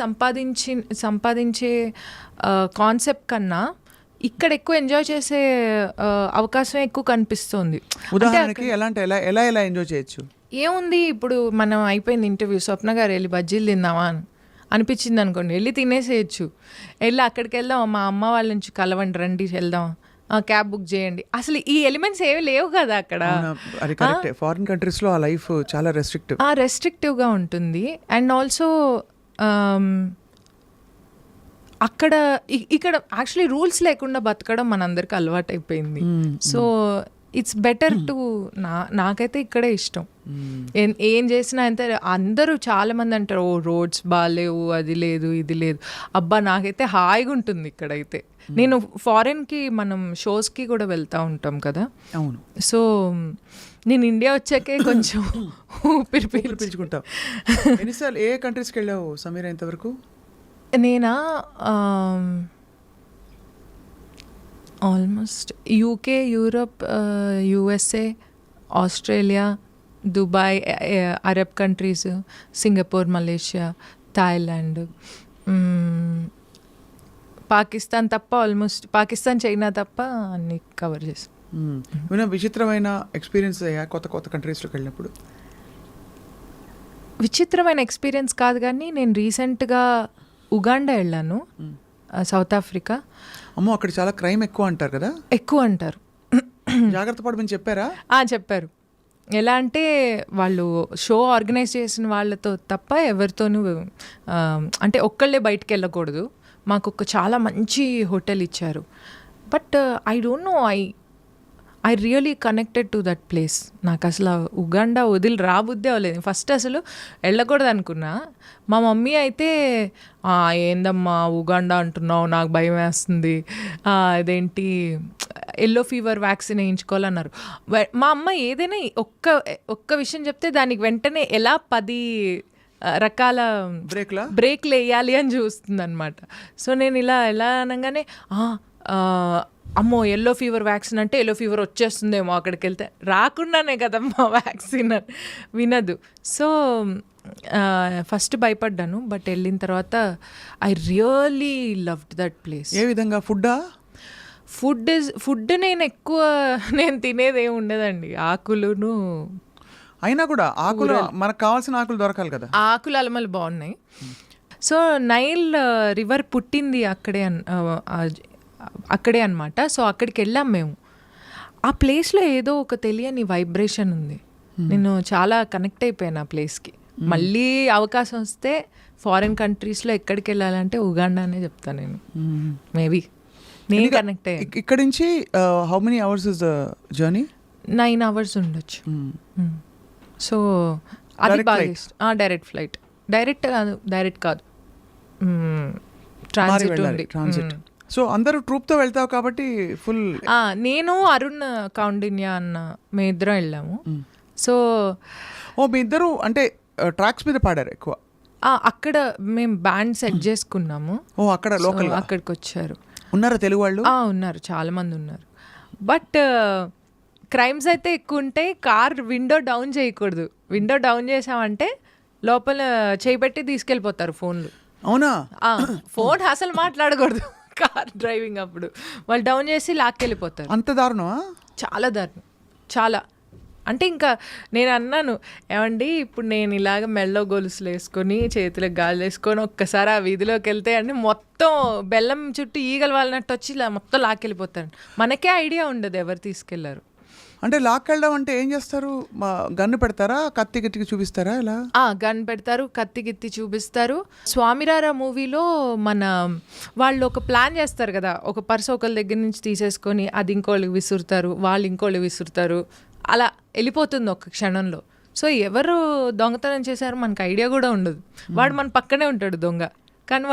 S1: సంపాదించే కాన్సెప్ట్ కన్నా ఇక్కడ ఎక్కువ ఎంజాయ్ చేసే అవకాశం ఎక్కువ కనిపిస్తుంది.
S2: ఉదాహరణకి ఎలా ఎంజాయ్ చేయొచ్చు?
S1: ఏముంది, ఇప్పుడు మనం అయిపోయింది ఇంటర్వ్యూ, స్వప్న గారు వెళ్ళి బజ్జీలు తిందామా అనిపించింది అనుకోండి, వెళ్ళి తినేసేయచ్చు. వెళ్ళి అక్కడికి వెళ్దాం, మా అమ్మ వాళ్ళ నుంచి కలవండి, రండి వెళ్దాం, క్యాబ్ బుక్ చేయండి. అసలు ఈ ఎలిమెంట్స్ ఏవి లేవు కదా అక్కడ.
S2: ఫారిన్ కంట్రీస్లో ఆ లైఫ్ చాలా
S1: రెస్ట్రిక్టివ్గా ఉంటుంది. అండ్ ఆల్సో ఇక్కడ యాక్చువల్లీ రూల్స్ లేకుండా బతకడం మనందరికి అలవాటు అయిపోయింది. సో ఇట్స్ బెటర్ టు నాకైతే ఇక్కడే ఇష్టం. ఏం చేసినా అంతే. అందరూ చాలామంది అంటారు, ఓ రోడ్స్ బాగాలేవు, అది లేదు ఇది లేదు. అబ్బా, నాకైతే హాయిగా ఉంటుంది ఇక్కడైతే. నేను ఫారెన్కి మనం షోస్కి కూడా వెళ్తూ ఉంటాం కదా.
S2: అవును.
S1: సో నేను ఇండియా వచ్చాకే కొంచెం ఊపిరి
S2: పీల్చుకుంటాం. ఎన్నిసార్లు ఏ కంట్రీస్కి వెళ్ళావు సమీరా ఇంతవరకు?
S1: నేనా almost UK, Europe, USA, Australia, Dubai, Arab countries, Singapore, Malaysia, Thailand, Pakistan తప్ప ఆల్మోస్ట్ పాకిస్తాన్, చైనా తప్ప అన్ని కవర్ చేసాం.
S2: విచిత్రమైన ఎక్స్పీరియన్స్ అయ్యా కొత్త కంట్రీస్లోకి వెళ్ళినప్పుడు?
S1: విచిత్రమైన ఎక్స్పీరియన్స్ కాదు, కానీ నేను రీసెంట్గా ఉగాండా వెళ్ళాను, సౌత్ ఆఫ్రికా.
S2: అమ్మో, అక్కడ చాలా క్రైమ్ ఎక్కువ అంటారు కదా?
S1: ఎక్కువ అంటారు.
S2: జాగ్రత్త పడమని చెప్పారా?
S1: చెప్పారు. ఎలా అంటే వాళ్ళు షో ఆర్గనైజ్ చేసిన వాళ్ళతో తప్ప ఎవరితోనూ, అంటే ఒక్కళ్ళే బయటికి వెళ్ళకూడదు. మాకు చాలా మంచి హోటల్ ఇచ్చారు. But I don't know, I really connected to that place. నాకు అసలు ఉగాండా వదిలి రాబుద్దే అవ్వలేదు. ఫస్ట్ అసలు వెళ్ళకూడదు అనుకున్నా. మా మమ్మీ అయితే ఏందమ్మా ఉగాండా అంటున్నావు, నాకు భయం వేస్తుంది, అదేంటి ఎల్లో ఫీవర్ వ్యాక్సిన్ వేయించుకోవాలన్నారు. మా అమ్మ ఏదైనా ఒక్క విషయం చెప్తే దానికి వెంటనే ఎలా 10 రకాల బ్రేక్లు వేయాలి అని చూస్తుంది అనమాట. సో నేను ఎలా అనగానే అమ్మో ఎల్లో ఫీవర్ వ్యాక్సిన్ అంటే ఎల్లో ఫీవర్ వచ్చేస్తుందేమో అక్కడికి వెళ్తే, రాకుండానే కదమ్మా వ్యాక్సిన్ వినదు. సో ఫస్ట్ భయపడ్డాను, బట్ వెళ్ళిన తర్వాత I really loved that place.
S2: ఏ విధంగా?
S1: ఫుడ్ నేను తినేది ఏమి ఉండదండి, ఆకులును. అయినా
S2: కూడా ఆకులు మనకు కావాల్సిన ఆకులు దొరకాలి కదా.
S1: ఆకులు అలమలు బాగున్నాయి. సో నైల్ రివర్ పుట్టింది అక్కడే అనమాట. సో అక్కడికి వెళ్ళాం మేము. ఆ ప్లేస్లో ఏదో ఒక తెలియని వైబ్రేషన్ ఉంది. నేను చాలా కనెక్ట్ అయిపోయాను ఆ ప్లేస్కి. మళ్ళీ అవకాశం వస్తే ఫారిన్ కంట్రీస్లో ఎక్కడికి వెళ్ళాలంటే ఉగాండా అనే చెప్తాను నేను. మేబీ నేను కనెక్ట్ అయ్యాను.
S2: ఇక్కడ నుంచి how many hours is the journey?
S1: 9 hours ఉండొచ్చు. సో అది బాగా ఇష్టం. Direct flight. డైరెక్ట్ కాదు, ట్రాన్సిట్.
S2: సో అందరూ ట్రూప్తో వెళ్తావు కాబట్టి ఫుల్.
S1: నేను అరుణ్ కౌండిన్యా అన్న మీ ఇద్దరం వెళ్ళాము. సో
S2: మీ ఇద్దరు అంటే ట్రాక్స్ మీద పాడారు ఎక్కువ?
S1: అక్కడ మేము బ్యాండ్ సెట్ చేసుకున్నాము.
S2: అక్కడ లోకల్
S1: అక్కడికి వచ్చారు.
S2: ఉన్నారా తెలుగు వాళ్ళు?
S1: ఉన్నారు, చాలా మంది ఉన్నారు. బట్ క్రైమ్స్ అయితే ఎక్కువ ఉంటాయి. కార్ విండో డౌన్ చేయకూడదు. విండో డౌన్ చేసామంటే లోపల చేయిబెట్టి తీసుకెళ్ళిపోతారు ఫోన్లు.
S2: అవునా?
S1: ఫోన్ అసలు మాట్లాడకూడదు కార్ డ్రైవింగ్ అప్పుడు. వాళ్ళు డౌన్ చేసి లాక్కెళ్ళిపోతారు.
S2: అంత దారుణమా?
S1: చాలా దారుణం, చాలా. అంటే ఇంకా నేను అన్నాను, ఏమండి ఇప్పుడు నేను ఇలాగ మెల్లో గొలుసులు వేసుకొని చేతులకు గాజులు వేసుకొని ఒక్కసారి ఆ వీధిలోకి వెళ్తే అండి మొత్తం బెల్లం చుట్టూ ఈగలు వాళ్ళనట్టు వచ్చి ఇలా మొత్తం లాక్కెళ్ళిపోతారు. మనకే ఐడియా ఉండదు ఎవరు తీసుకెళ్లారు.
S2: అంటే లాక్కెళ్ళడం అంటే ఏం చేస్తారు? గన్ను పెడతారా, కత్తి గిత్తికి చూపిస్తారా? ఇలా
S1: గన్ పెడతారు, కత్తి గిత్తి చూపిస్తారు. స్వామిరారా మూవీలో వాళ్ళు ఒక ప్లాన్ చేస్తారు కదా, ఒక పర్స్ ఒకళ్ళ దగ్గర నుంచి తీసేసుకొని అది ఇంకోళ్ళకి విసురుతారు, వాళ్ళు ఇంకోళ్ళు విసురుతారు, అలా వెళ్ళిపోతుంది ఒక క్షణంలో. సో ఎవరు దొంగతనం చేశారో మనకు ఐడియా కూడా ఉండదు. వాడు మన పక్కనే ఉంటాడు దొంగ, కానీ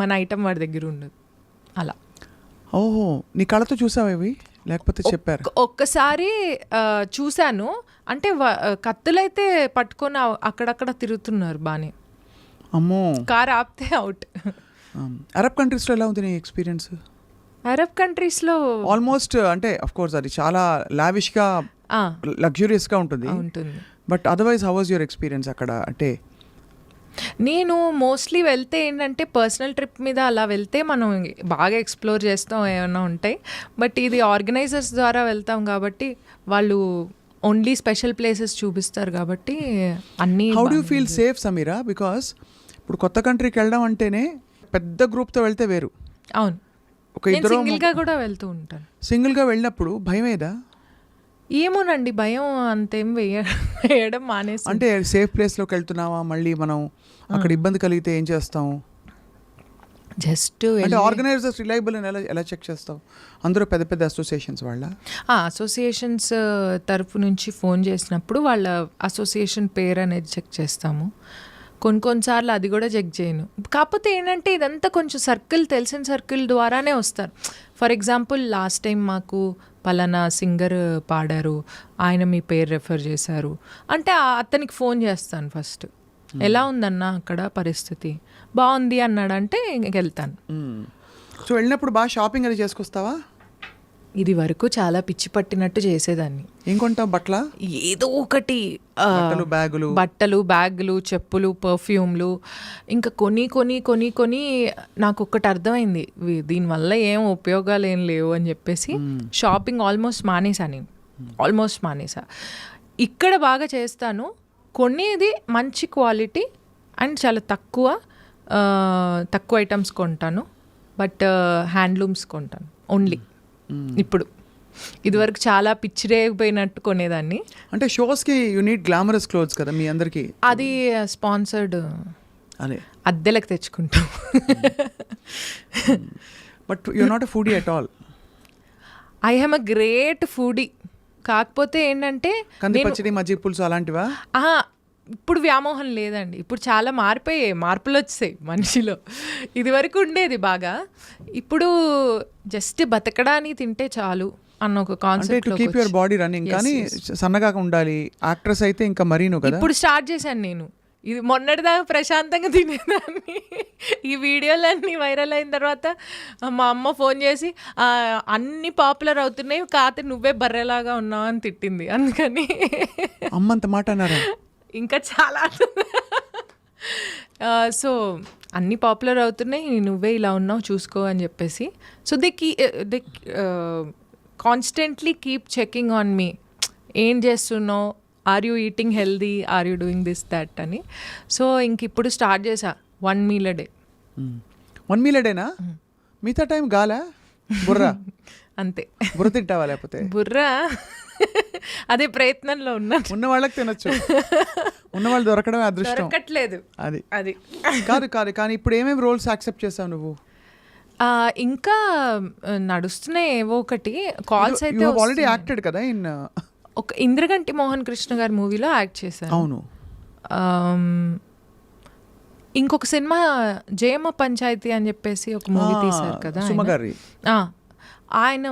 S1: మన ఐటమ్ వాడి దగ్గర ఉండదు. అలా.
S2: ఓహో, నీ కళ్ళతో చూసావేవి లేకపోతే చెప్పారు?
S1: ఒక్కసారి చూశాను. అంటే కత్తులైతే పట్టుకొని అక్కడక్కడ తిరుగుతున్నారు బానే.
S2: అమ్మో.
S1: కార్ ఆపితే అవుట్.
S2: అరబ్ కంట్రీస్లో ఎలా ఉంది నీ ఎక్స్పీరియన్స్?
S1: అరబ్ కంట్రీస్లో
S2: ఆల్మోస్ట్ అంటే అఫ్ కోర్స్ అది చాలా లావిష్గా లగ్జూరియస్గా ఉంటుంది. But otherwise how was your experience అక్కడ? అంటే
S1: నేను మోస్ట్లీ వెళ్తే ఏంటంటే పర్సనల్ ట్రిప్ మీద అలా వెళ్తే మనం బాగా ఎక్స్ప్లోర్ చేస్తాం, ఏమైనా ఉంటాయి. బట్ ఇది ఆర్గనైజర్స్ ద్వారా వెళ్తాం కాబట్టి వాళ్ళు ఓన్లీ స్పెషల్ ప్లేసెస్ చూపిస్తారు కాబట్టి అన్నీ.
S2: How do feel safe Sameera? Because ఇప్పుడు కొత్త కంట్రీకి వెళ్ళడం అంటేనే పెద్ద గ్రూప్తో వెళ్తే వేరు.
S1: అవును,
S2: ఒక ఇద్దరు
S1: సింగిల్గా కూడా వెళ్తూ ఉంటాను.
S2: సింగిల్గా వెళ్ళినప్పుడు భయం ఏదా?
S1: ఏమోనండి, భయం అంతేం వేయడం మానేసి.
S2: అంటే సేఫ్ ప్లేస్లోకి వెళ్తున్నావా, మళ్ళీ మనం అక్కడ ఇబ్బంది కలిగితే ఏం చేస్తాం?
S1: జస్ట్
S2: అంటే ఆర్గనైజర్స్ రిలయబుల్ అని ఎలా చెక్ చేస్తావు? అందరూ పెద్ద పెద్ద అసోసియేషన్స్ వాళ్ళ?
S1: అసోసియేషన్స్ తరఫు నుంచి ఫోన్ చేసినప్పుడు వాళ్ళ అసోసియేషన్ పేరు అనేది చెక్ చేస్తాము. కొన్నిసార్లు అది కూడా చెక్ చేయను. కాకపోతే ఏంటంటే ఇదంతా కొంచెం తెలిసిన సర్కిల్ ద్వారానే వస్తారు. ఫర్ ఎగ్జాంపుల్ లాస్ట్ టైం మాకు పలానా సింగర్ పాడారు, ఆయన మీ పేరు రెఫర్ చేశారు అంటే అతనికి ఫోన్ చేస్తాను ఫస్ట్. ఎలా ఉందన్నా అక్కడ పరిస్థితి? బాగుంది అన్నాడంటే వెళ్తాను.
S2: సో వెళ్ళినప్పుడు బాగా షాపింగ్ అది చేసుకొస్తావా?
S1: ఇది వరకు చాలా పిచ్చి పట్టినట్టు చేసేదాన్ని.
S2: ఏం కొంటావు? బట్టల?
S1: ఏదో ఒకటి, బట్టలు, బ్యాగులు, చెప్పులు, పర్ఫ్యూమ్లు, ఇంకా కొని నాకు ఒక్కటి అర్థమైంది, దీనివల్ల ఏం ఉపయోగాలు ఏం లేవు అని చెప్పేసి షాపింగ్ ఆల్మోస్ట్ మానేసా. ఇక్కడ బాగా చేస్తాను, కొనేది మంచి క్వాలిటీ అండ్ చాలా తక్కువ ఐటమ్స్ కొంటాను. బట్ హ్యాండ్లూమ్స్ కొంటాను ఓన్లీ. ఇప్పుడు ఇదివరకు చాలా పిచ్చిరేగిపోయినట్టు కొనేదాన్ని.
S2: అంటే షోస్కి యూ నీడ్ గ్లామరస్ క్లోత్స్ కదా మీ అందరికి?
S1: అది స్పాన్సర్డ్,
S2: అదే
S1: అద్దెలకు తెచ్చుకుంటాం.
S2: But you not a foodie at all?
S1: I am a great foodie. కాకపోతే ఏంటంటే
S2: కంది పచ్చడి, మజ్జిగ పులుసు అలాంటివా?
S1: ఇప్పుడు వ్యామోహం లేదండి. ఇప్పుడు చాలా మార్పులు వచ్చాయి మనిషిలో. ఇది వరకు ఉండేది బాగా, ఇప్పుడు జస్ట్ బతకడానికి తింటే చాలు అన్న ఒక concept.
S2: To keep your body running. కానీ సన్నగా ఉండాలి. యాక్ట్రెస్ అయితే ఇంకా మరీను కదా.
S1: ఇప్పుడు స్టార్ట్ చేశాను నేను. ఇది మొన్నటిదాకా ప్రశాంతంగా తినేదాన్ని. ఈ వీడియోలన్నీ వైరల్ అయిన తర్వాత మా అమ్మ ఫోన్ చేసి అన్నీ పాపులర్ అవుతున్నాయి, కాకపోతే నువ్వే బర్రెలాగా ఉన్నావు అని తిట్టింది. అందుకని
S2: అమ్మంత మాట అన్నారా?
S1: ఇంకా చాలా. సో అన్నీ పాపులర్ అవుతున్నాయి, నువ్వే ఇలా ఉన్నావు చూసుకో అని చెప్పేసి. So they constantly keep checking on me. ఏం చేస్తున్నావు, are you eating healthy, are you doing this that అని. సో ఇంక ఇప్పుడు స్టార్ట్ చేసా 1 meal a day.
S2: 1 meal a dayనా? మిగతా టైం గాలా బుర్రా?
S1: అంతే.
S2: బుర్ర తింటావా? లేకపోతే
S1: బుర్రా అదే ప్రయత్నంలో
S2: ఉన్న వాళ్ళకి తినొచ్చు, ఉన్న వాళ్ళు దొరకడమే అదృష్టం.
S1: దొరకట్లేదు అది
S2: కాదు. కానీ ఇప్పుడు ఏమేమి రోల్స్ యాక్సెప్ట్ చేసావు నువ్వు?
S1: ఇంకా నడుస్తున్నాయి ఏవో ఒకటి కాల్స్ అయితే.
S2: ఆల్రెడీ యాక్టెడ్ కదా ఇన్
S1: ఒక ఇంద్రగంటి మోహన్ కృష్ణ గారి మూవీలో యాక్ట్ చేశాను.
S2: అవును.
S1: ఇంకొక సినిమా జయమ్మ పంచాయతీ అని చెప్పేసి ఒక మూవీ తీశారు కదా
S2: సుమగారి.
S1: ఆయన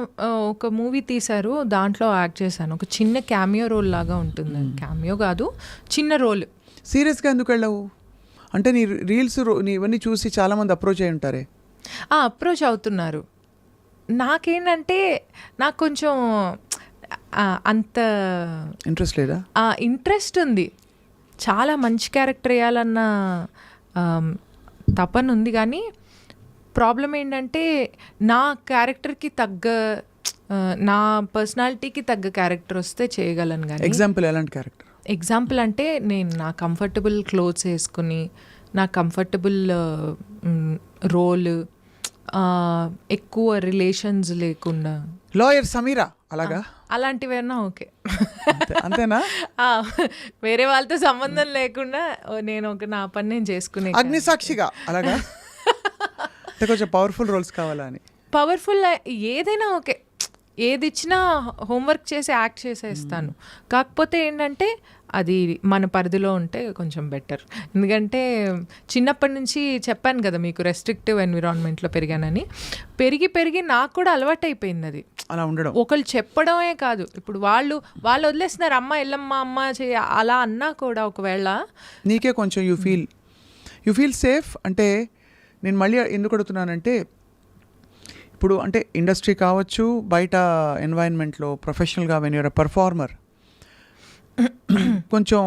S1: ఒక మూవీ తీశారు, దాంట్లో యాక్ట్ చేశాను. ఒక చిన్న క్యామియో రోల్ లాగా ఉంటుంది. క్యామియో కాదు, చిన్న రోల్.
S2: సీరియస్గా ఎందుకు వెళ్ళావు? అంటే నీ రీల్స్ ఇవన్నీ చూసి చాలామంది అప్రోచ్ అయి ఉంటారే.
S1: అప్రోచ్ అవుతున్నారు. నాకేంటంటే నాకు కొంచెం అంత
S2: ఇంట్రెస్ట్ లేదా?
S1: ఇంట్రెస్ట్ ఉంది, చాలా మంచి క్యారెక్టర్ వేయాలన్న తపన ఉంది. కానీ ప్రాబ్లం ఏంటంటే నా క్యారెక్టర్కి తగ్గ, నా పర్సనాలిటీకి తగ్గ క్యారెక్టర్ వస్తే చేయగలను. కానీ
S2: ఎగ్జాంపుల్ ఎలాంటి క్యారెక్టర్?
S1: ఎగ్జాంపుల్ అంటే నేను నా కంఫర్టబుల్ క్లోత్స్ వేసుకుని, నా కంఫర్టబుల్ రోల్, ఎక్కువ రిలేషన్స్ లేకుండా.
S2: లాయర్ సమీరా అలాగా?
S1: అలాంటివైనా ఓకే.
S2: అంతేనా?
S1: వేరే వాళ్ళతో సంబంధం లేకుండా నేను నా పని నేను చేసుకునే.
S2: అగ్నిసాక్షిగా అలాగా? కొంచెం పవర్ఫుల్ రోల్స్ కావాలా అని?
S1: పవర్ఫుల్ ఏదైనా ఓకే, ఏది ఇచ్చినా హోంవర్క్ చేసి యాక్ట్ చేసేస్తాను. కాకపోతే ఏంటంటే అది మన పరిధిలో ఉంటే కొంచెం బెటర్. ఎందుకంటే చిన్నప్పటి నుంచి చెప్పాను కదా మీకు, రెస్ట్రిక్టివ్ ఎన్విరాన్మెంట్లో పెరిగానని. పెరిగి నాకు కూడా అలవాటు అయిపోయింది అది
S2: అలా ఉండడం.
S1: ఒకళ్ళు చెప్పడమే కాదు, ఇప్పుడు వాళ్ళు వదిలేస్తున్నారు, అమ్మ ఎల్లమ్మ అమ్మ అలా అన్నా కూడా ఒకవేళ
S2: నీకే కొంచెం యూ ఫీల్ సేఫ్. అంటే నేను మళ్ళీ ఎందుకు అడుగుతున్నానంటే, ఇప్పుడు అంటే ఇండస్ట్రీ కావచ్చు, బయట ఎన్వైరన్మెంట్లో ప్రొఫెషనల్గా వెన్ యూర్ అ పర్ఫార్మర్, కొంచెం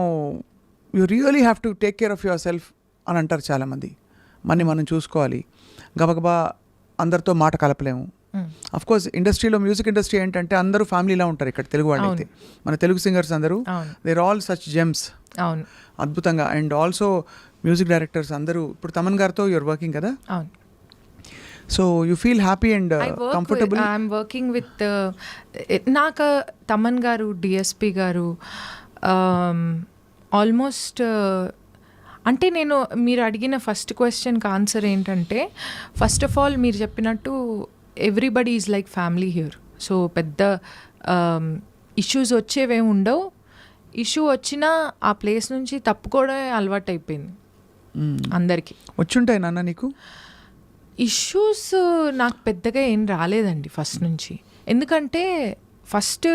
S2: you really have to take care of yourself అని అంటారు చాలామంది. మనం చూసుకోవాలి, గబగబా అందరితో మాట కలపలేము. అఫ్ కోర్స్ ఇండస్ట్రీలో, మ్యూజిక్ ఇండస్ట్రీ ఏంటంటే అందరూ ఫ్యామిలీలా ఉంటారు ఇక్కడ. తెలుగు వాళ్ళు అయితే, మన తెలుగు సింగర్స్ అందరూ దేర్ ఆల్ సచ్ జెమ్స్.
S1: అవును,
S2: అద్భుతంగా. అండ్ ఆల్సో మ్యూజిక్ డైరెక్టర్స్ అందరూ, ఇప్పుడు తమన్ గారితో యూర్ వర్కింగ్ కదా.
S1: అవును.
S2: So you feel happy and comfortable?
S1: I'm working with నాకు తమన్ గారు, డిఎస్పి గారు, ఆల్మోస్ట్ అంటే నేను మీరు అడిగిన ఫస్ట్ క్వశ్చన్కి ఆన్సర్ ఏంటంటే, ఫస్ట్ ఆఫ్ ఆల్ మీరు చెప్పినట్టు everybody is like family here. So పెద్ద ఇష్యూస్ వచ్చేవేమి ఉండవు. ఇష్యూ వచ్చినా ఆ ప్లేస్ నుంచి తప్పుకోవడమే అలవాటు అయిపోయింది అందరికీ.
S2: వచ్చుంటాయి నాన్న నీకు
S1: ఇష్యూస్? నాకు పెద్దగా ఏం రాలేదండి ఫస్ట్ నుంచి. ఎందుకంటే ఫస్ట్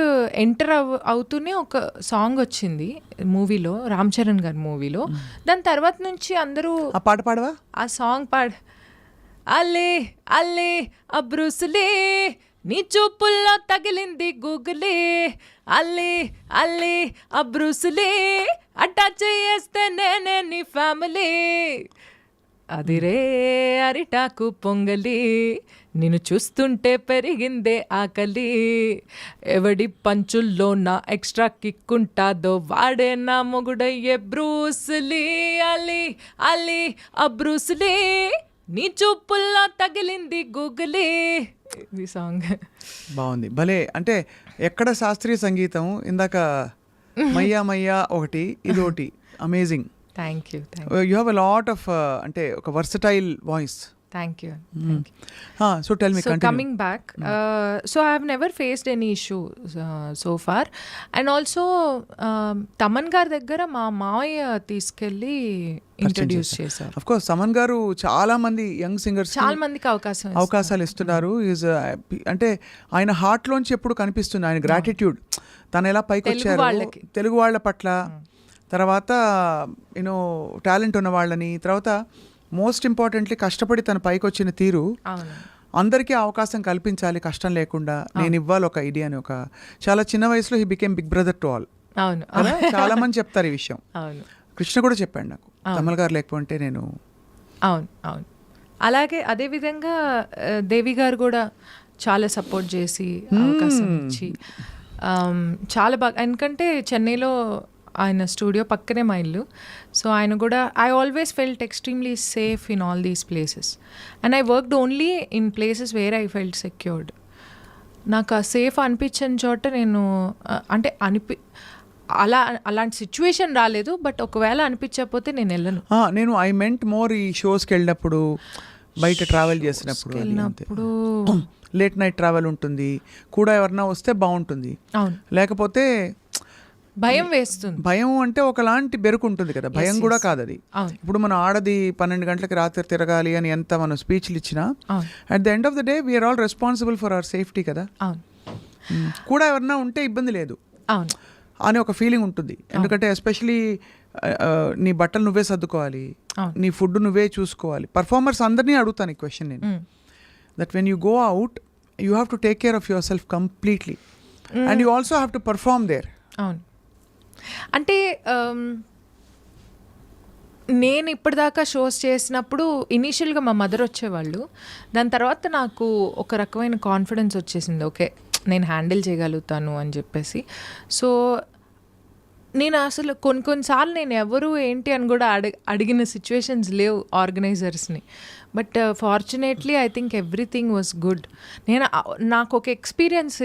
S1: ఎంటర్ అవుతూనే ఒక సాంగ్ వచ్చింది మూవీలో, రామ్ చరణ్ గారి మూవీలో. దాని తర్వాత నుంచి అందరూ
S2: ఆ పాట పాడవా?
S1: ఆ సాంగ్ అల్లే అల్లే అబ్రూసులే, నీ చూపుల్లో తగిలింది గూగులే, అల్లే అల్లే అబ్రూసులే, అటాచ్ చేస్తే నేనే నీ ఫ్యామిలీ, అదిరే అరిటాకు పొంగలి, నిన్ను చూస్తుంటే పెరిగిందే ఆకలి, ఎవడి పంచుల్లో నా ఎక్స్ట్రా కిక్కుంటాదో వాడే నా మొగుడయ్యే బ్రూస్లీ, అలీ అలీ అబ్రూస్లీ, నీ చూపుల్లో తగిలింది గూగులీ. ఈ సాంగ్
S2: బాగుంది, భలే. అంటే ఎక్కడ శాస్త్రీయ సంగీతం, ఇందాక మయ్యా మయ్యా ఒకటి, ఇది ఒకటి amazing.
S1: Thank you.
S2: You have a lot of అంటే ఒక versatile voice.
S1: Thank you.
S2: So tell me
S1: So coming back, so I have never faced any issue so far. And also Thaman గారి దగ్గర మా మావయ్య తీసుకెళ్ళి ఇంట్రడ్యూస్ చేశారు.
S2: అఫ్ కోర్స్ తమన్ గారు చాలా మంది యంగ్ సింగర్స్
S1: చాలా మందికి
S2: అవకాశాలు ఇస్తున్నారు. ఈజ్ అంటే ఆయన హార్ట్ లోంచి ఎప్పుడు కనిపిస్తుంది ఆయన గ్రాటిట్యూడ్, తను ఎలా పైకి వచ్చారు తెలుగు వాళ్ళ పట్ల, తర్వాత యూనో టాలెంట్ ఉన్న వాళ్ళని, తర్వాత మోస్ట్ ఇంపార్టెంట్లీ కష్టపడి తన పైకి వచ్చిన తీరు, అందరికీ అవకాశం కల్పించాలి కష్టం లేకుండా, నేను ఇవ్వాలి ఒక ఐడియా అని. ఒక చాలా చిన్న వయసులో he became big brother to all.
S1: అవును,
S2: చాలా మంది చెప్తారు ఈ విషయం.
S1: అవును,
S2: కృష్ణ కూడా చెప్పాడు నాకు, కమల్ గారు లేకపోతే నేను.
S1: అవును అవును. అలాగే అదేవిధంగా దేవి గారు కూడా చాలా సపోర్ట్ చేసి అవకాశం ఇచ్చి చాలా బాగా, ఎందుకంటే చెన్నైలో ఆయన స్టూడియో పక్కనే మా ఇల్లు. సో ఆయన కూడా I always felt extremely safe in all these places and I worked only in places where I felt secured. నాకు ఆ సేఫ్ అనిపించిన చోట నేను అంటే అలాంటి సిచ్యువేషన్ రాలేదు, బట్ ఒకవేళ అనిపించకపోతే నేను వెళ్ళను.
S2: నేను ఐ మెంట్ మోర్ ఈ షోస్కి వెళ్ళినప్పుడు, బయట ట్రావెల్ చేసినప్పుడు లేట్ నైట్ ట్రావెల్ ఉంటుంది కూడా, ఎవరన్నా వస్తే బాగుంటుంది, లేకపోతే
S1: భయం వేస్తుంది.
S2: భయం అంటే ఒకలాంటి బెరుకు ఉంటుంది కదా, భయం కూడా కాదు అది. ఇప్పుడు మనం ఆడది 12 గంటలకి రాత్రి తిరగాలి అని ఎంత మనం స్పీచ్లు ఇచ్చినా, at the end of the day we are all responsible for our safety కదా. కూడా ఎవరన్నా ఉంటే ఇబ్బంది లేదు అని ఒక ఫీలింగ్ ఉంటుంది. ఎందుకంటే ఎస్పెషలీ నీ బట్టలు నువ్వే సర్దుకోవాలి, నీ ఫుడ్ నువ్వే చూసుకోవాలి. పర్ఫార్మర్స్ అందరినీ అడుగుతాను ఈ క్వశ్చన్ నేను, that when you go out you have to take care of yourself completely and you also have to perform there.
S1: అవును, అంటే నేను ఇప్పటిదాకా షోస్ చేసినప్పుడు ఇనీషియల్గా మా మదర్ వచ్చేవాళ్ళు, దాని తర్వాత నాకు ఒక రకమైన కాన్ఫిడెన్స్ వచ్చేసింది, ఓకే నేను హ్యాండిల్ చేయగలుగుతాను అని చెప్పేసి. సో నేను అసలు కొన్నిసార్లు నేను ఎవరు ఏంటి అని కూడా అడిగిన సిచ్యువేషన్స్ లేవు ఆర్గనైజర్స్ని. But fortunately I think everything was good. నాకు ఒక ఎక్స్పీరియన్స్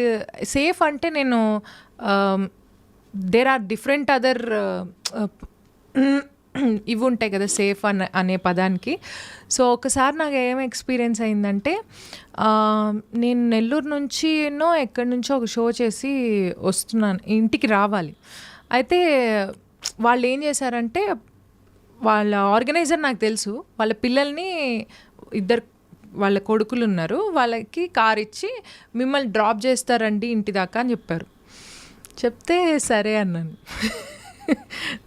S1: సేఫ్ అంటే నేను దేర్ ఆర్ డిఫరెంట్ అదర్ ఇవి ఉంటాయి కదా సేఫ్ అనే పదానికి. సో ఒకసారి నాకు ఏం ఎక్స్పీరియన్స్ అయిందంటే, నేను నెల్లూరు నుంచి ఎక్కడి నుంచో ఒక షో చేసి వస్తున్నాను, ఇంటికి రావాలి. అయితే వాళ్ళు ఏం చేశారంటే, వాళ్ళ ఆర్గనైజర్ నాకు తెలుసు, వాళ్ళ పిల్లల్ని వాళ్ళ కొడుకులు ఉన్నారు, వాళ్ళకి కార్ ఇచ్చి మిమ్మల్ని డ్రాప్ చేస్తారండి ఇంటి దాకా అని చెప్పారు. చెప్తే సరే అన్నాను.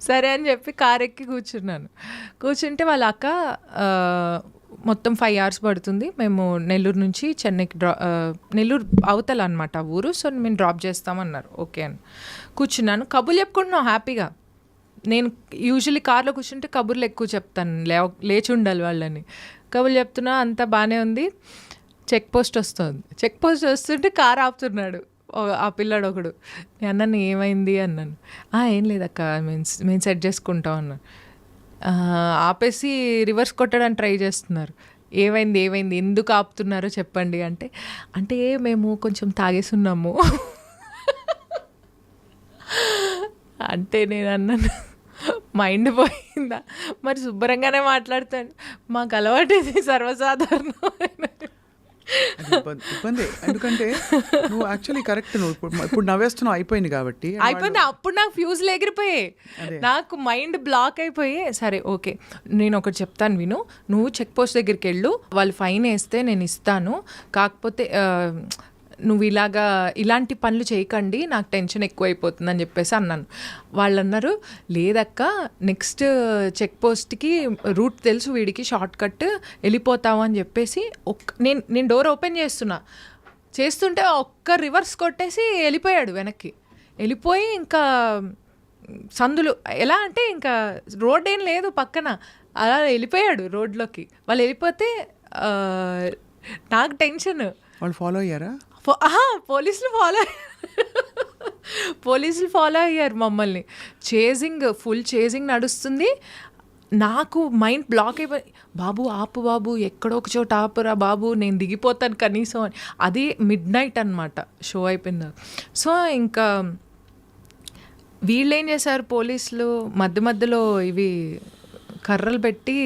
S1: సరే అని చెప్పి కార్ ఎక్కి కూర్చుంటే వాళ్ళ అక్క మొత్తం 5 hours పడుతుంది, మేము నెల్లూరు నుంచి చెన్నైకి నెల్లూరు అవతల అనమాట ఊరు, సో మేము డ్రాప్ చేస్తామన్నారు. ఓకే అని కూర్చున్నాను, కబుర్లు చెప్పుకుంటున్నాం హ్యాపీగా. నేను యూజువల్లీ కార్లో కూర్చుంటే కబుర్లు ఎక్కువ చెప్తాను, లేచి ఉండాలి వాళ్ళని. కబుర్లు చెప్తున్నా, అంతా బాగానే ఉంది. చెక్ పోస్ట్ వస్తుంటే కార్ ఆపుతున్నాడు ఆ పిల్లాడు ఒకడు. నేను అన్నాను ఏమైంది అన్నాను. ఏం లేదక్క మేము సెట్ చేసుకుంటాం అన్నాను. ఆపేసి రివర్స్ కొట్టడానికి ట్రై చేస్తున్నారు. ఏమైంది ఎందుకు ఆపుతున్నారో చెప్పండి అంటే మేము కొంచెం తాగేసున్నాము అంటే నేను అన్నాను మైండ్ పోయిందా, మరి శుభ్రంగానే మాట్లాడతాను, మాకు అలవాటు ఇది సర్వసాధారణమైన
S2: ఇబ్బంది. ఎందుకంటే నువ్వు యాక్చువల్లీ కరెక్ట్, నువ్వు ఇప్పుడు నవ్వేస్తున్నావు, అయిపోయింది కాబట్టి
S1: అయిపోయింది. అప్పుడు నాకు ఫ్యూజ్లు ఎగిరిపోయాయి, నాకు మైండ్ బ్లాక్ అయిపోయి, సరే ఓకే నేను ఒకటి చెప్తాను విను, నువ్వు చెక్ పోస్ట్ దగ్గరికి వెళ్ళు, వాళ్ళు ఫైన్ వేస్తే నేను ఇస్తాను, కాకపోతే నువ్వు ఇలాంటి పనులు చేయకండి, నాకు టెన్షన్ ఎక్కువైపోతుంది అని చెప్పేసి అన్నాను. వాళ్ళు అన్నారు, లేదక్క నెక్స్ట్ చెక్ పోస్ట్కి రూట్ తెలుసు వీడికి, షార్ట్ కట్ వెళ్ళిపోతావు అని చెప్పేసి నేను డోర్ ఓపెన్ చేస్తుంటే ఒక్క రివర్స్ కొట్టేసి వెళ్ళిపోయాడు వెనక్కి. వెళ్ళిపోయి ఇంకా సందులు ఎలా అంటే ఇంకా రోడ్ ఏం లేదు పక్కన, అలా వెళ్ళిపోయాడు రోడ్లోకి. వాళ్ళు వెళ్ళిపోతే నాకు టెన్షన్.
S2: వాళ్ళు ఫాలో అయ్యారా?
S1: పోలీసులు ఫాలో అయ్యారు మమ్మల్ని. ఫుల్ చేజింగ్ నడుస్తుంది. నాకు మైండ్ బ్లాక్ అయిపోయి, బాబు ఆపు బాబు, ఎక్కడో ఒక చోట ఆపురా బాబు, నేను దిగిపోతాను కనీసం అని. అది మిడ్నైట్ అనమాట షో అయిపోయింది. సో ఇంకా వీళ్ళు ఏం చేశారు పోలీసులు, మధ్యలో ఇవి కర్రలు పెట్టి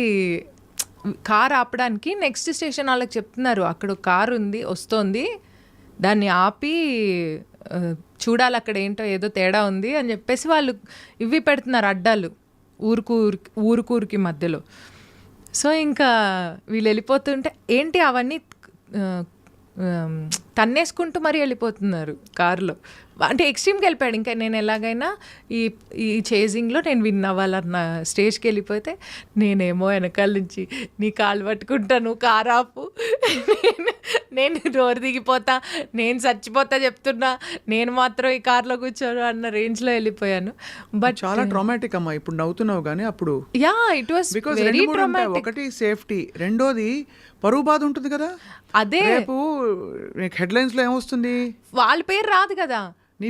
S1: కార్ ఆపడానికి నెక్స్ట్ స్టేషన్ వాళ్ళకి చెప్తున్నారు అక్కడ ఒక కారు ఉంది వస్తోంది దాన్ని ఆపి చూడాలి అక్కడ ఏంటో ఏదో తేడా ఉంది అని చెప్పేసి వాళ్ళు ఇవి పెడుతున్నారు అడ్డాలు ఊరుకూరికి మధ్యలో. సో ఇంకా వీళ్ళు వెళ్ళిపోతుంటే ఏంటి అవన్నీ తన్నేసుకుంటూ మరీ వెళ్ళిపోతున్నారు కారులో. అంటే ఎక్స్ట్రీమ్కి వెళ్ళిపోయాడు. ఇంకా నేను ఎలాగైనా ఈ చేజింగ్లో నేను విన్ అవ్వాలన్న స్టేజ్కి వెళ్ళిపోతే నేనేమో వెనకాల నుంచి నీ కాలు పట్టుకుంటా నువ్వు కారు ఆపు, నేను డోర్ దిగిపోతా, నేను చచ్చిపోతా చెప్తున్నా, నేను మాత్రం ఈ కార్లో కూర్చోను అన్న రేంజ్లో వెళ్ళిపోయాను. బట్
S2: చాలా ట్రామాటిక్ అమ్మా. ఇప్పుడు నవ్వుతున్నావు కానీ అప్పుడు
S1: yeah it was
S2: because
S1: very traumatic.
S2: ఒకటి సేఫ్టీ, రెండోది పరువు బాధ ఉంటుంది కదా.
S1: అదే
S2: రేపు హెడ్లైన్స్ లో ఏమొస్తుంది,
S1: వాళ్ళ పేరు రాదు కదా,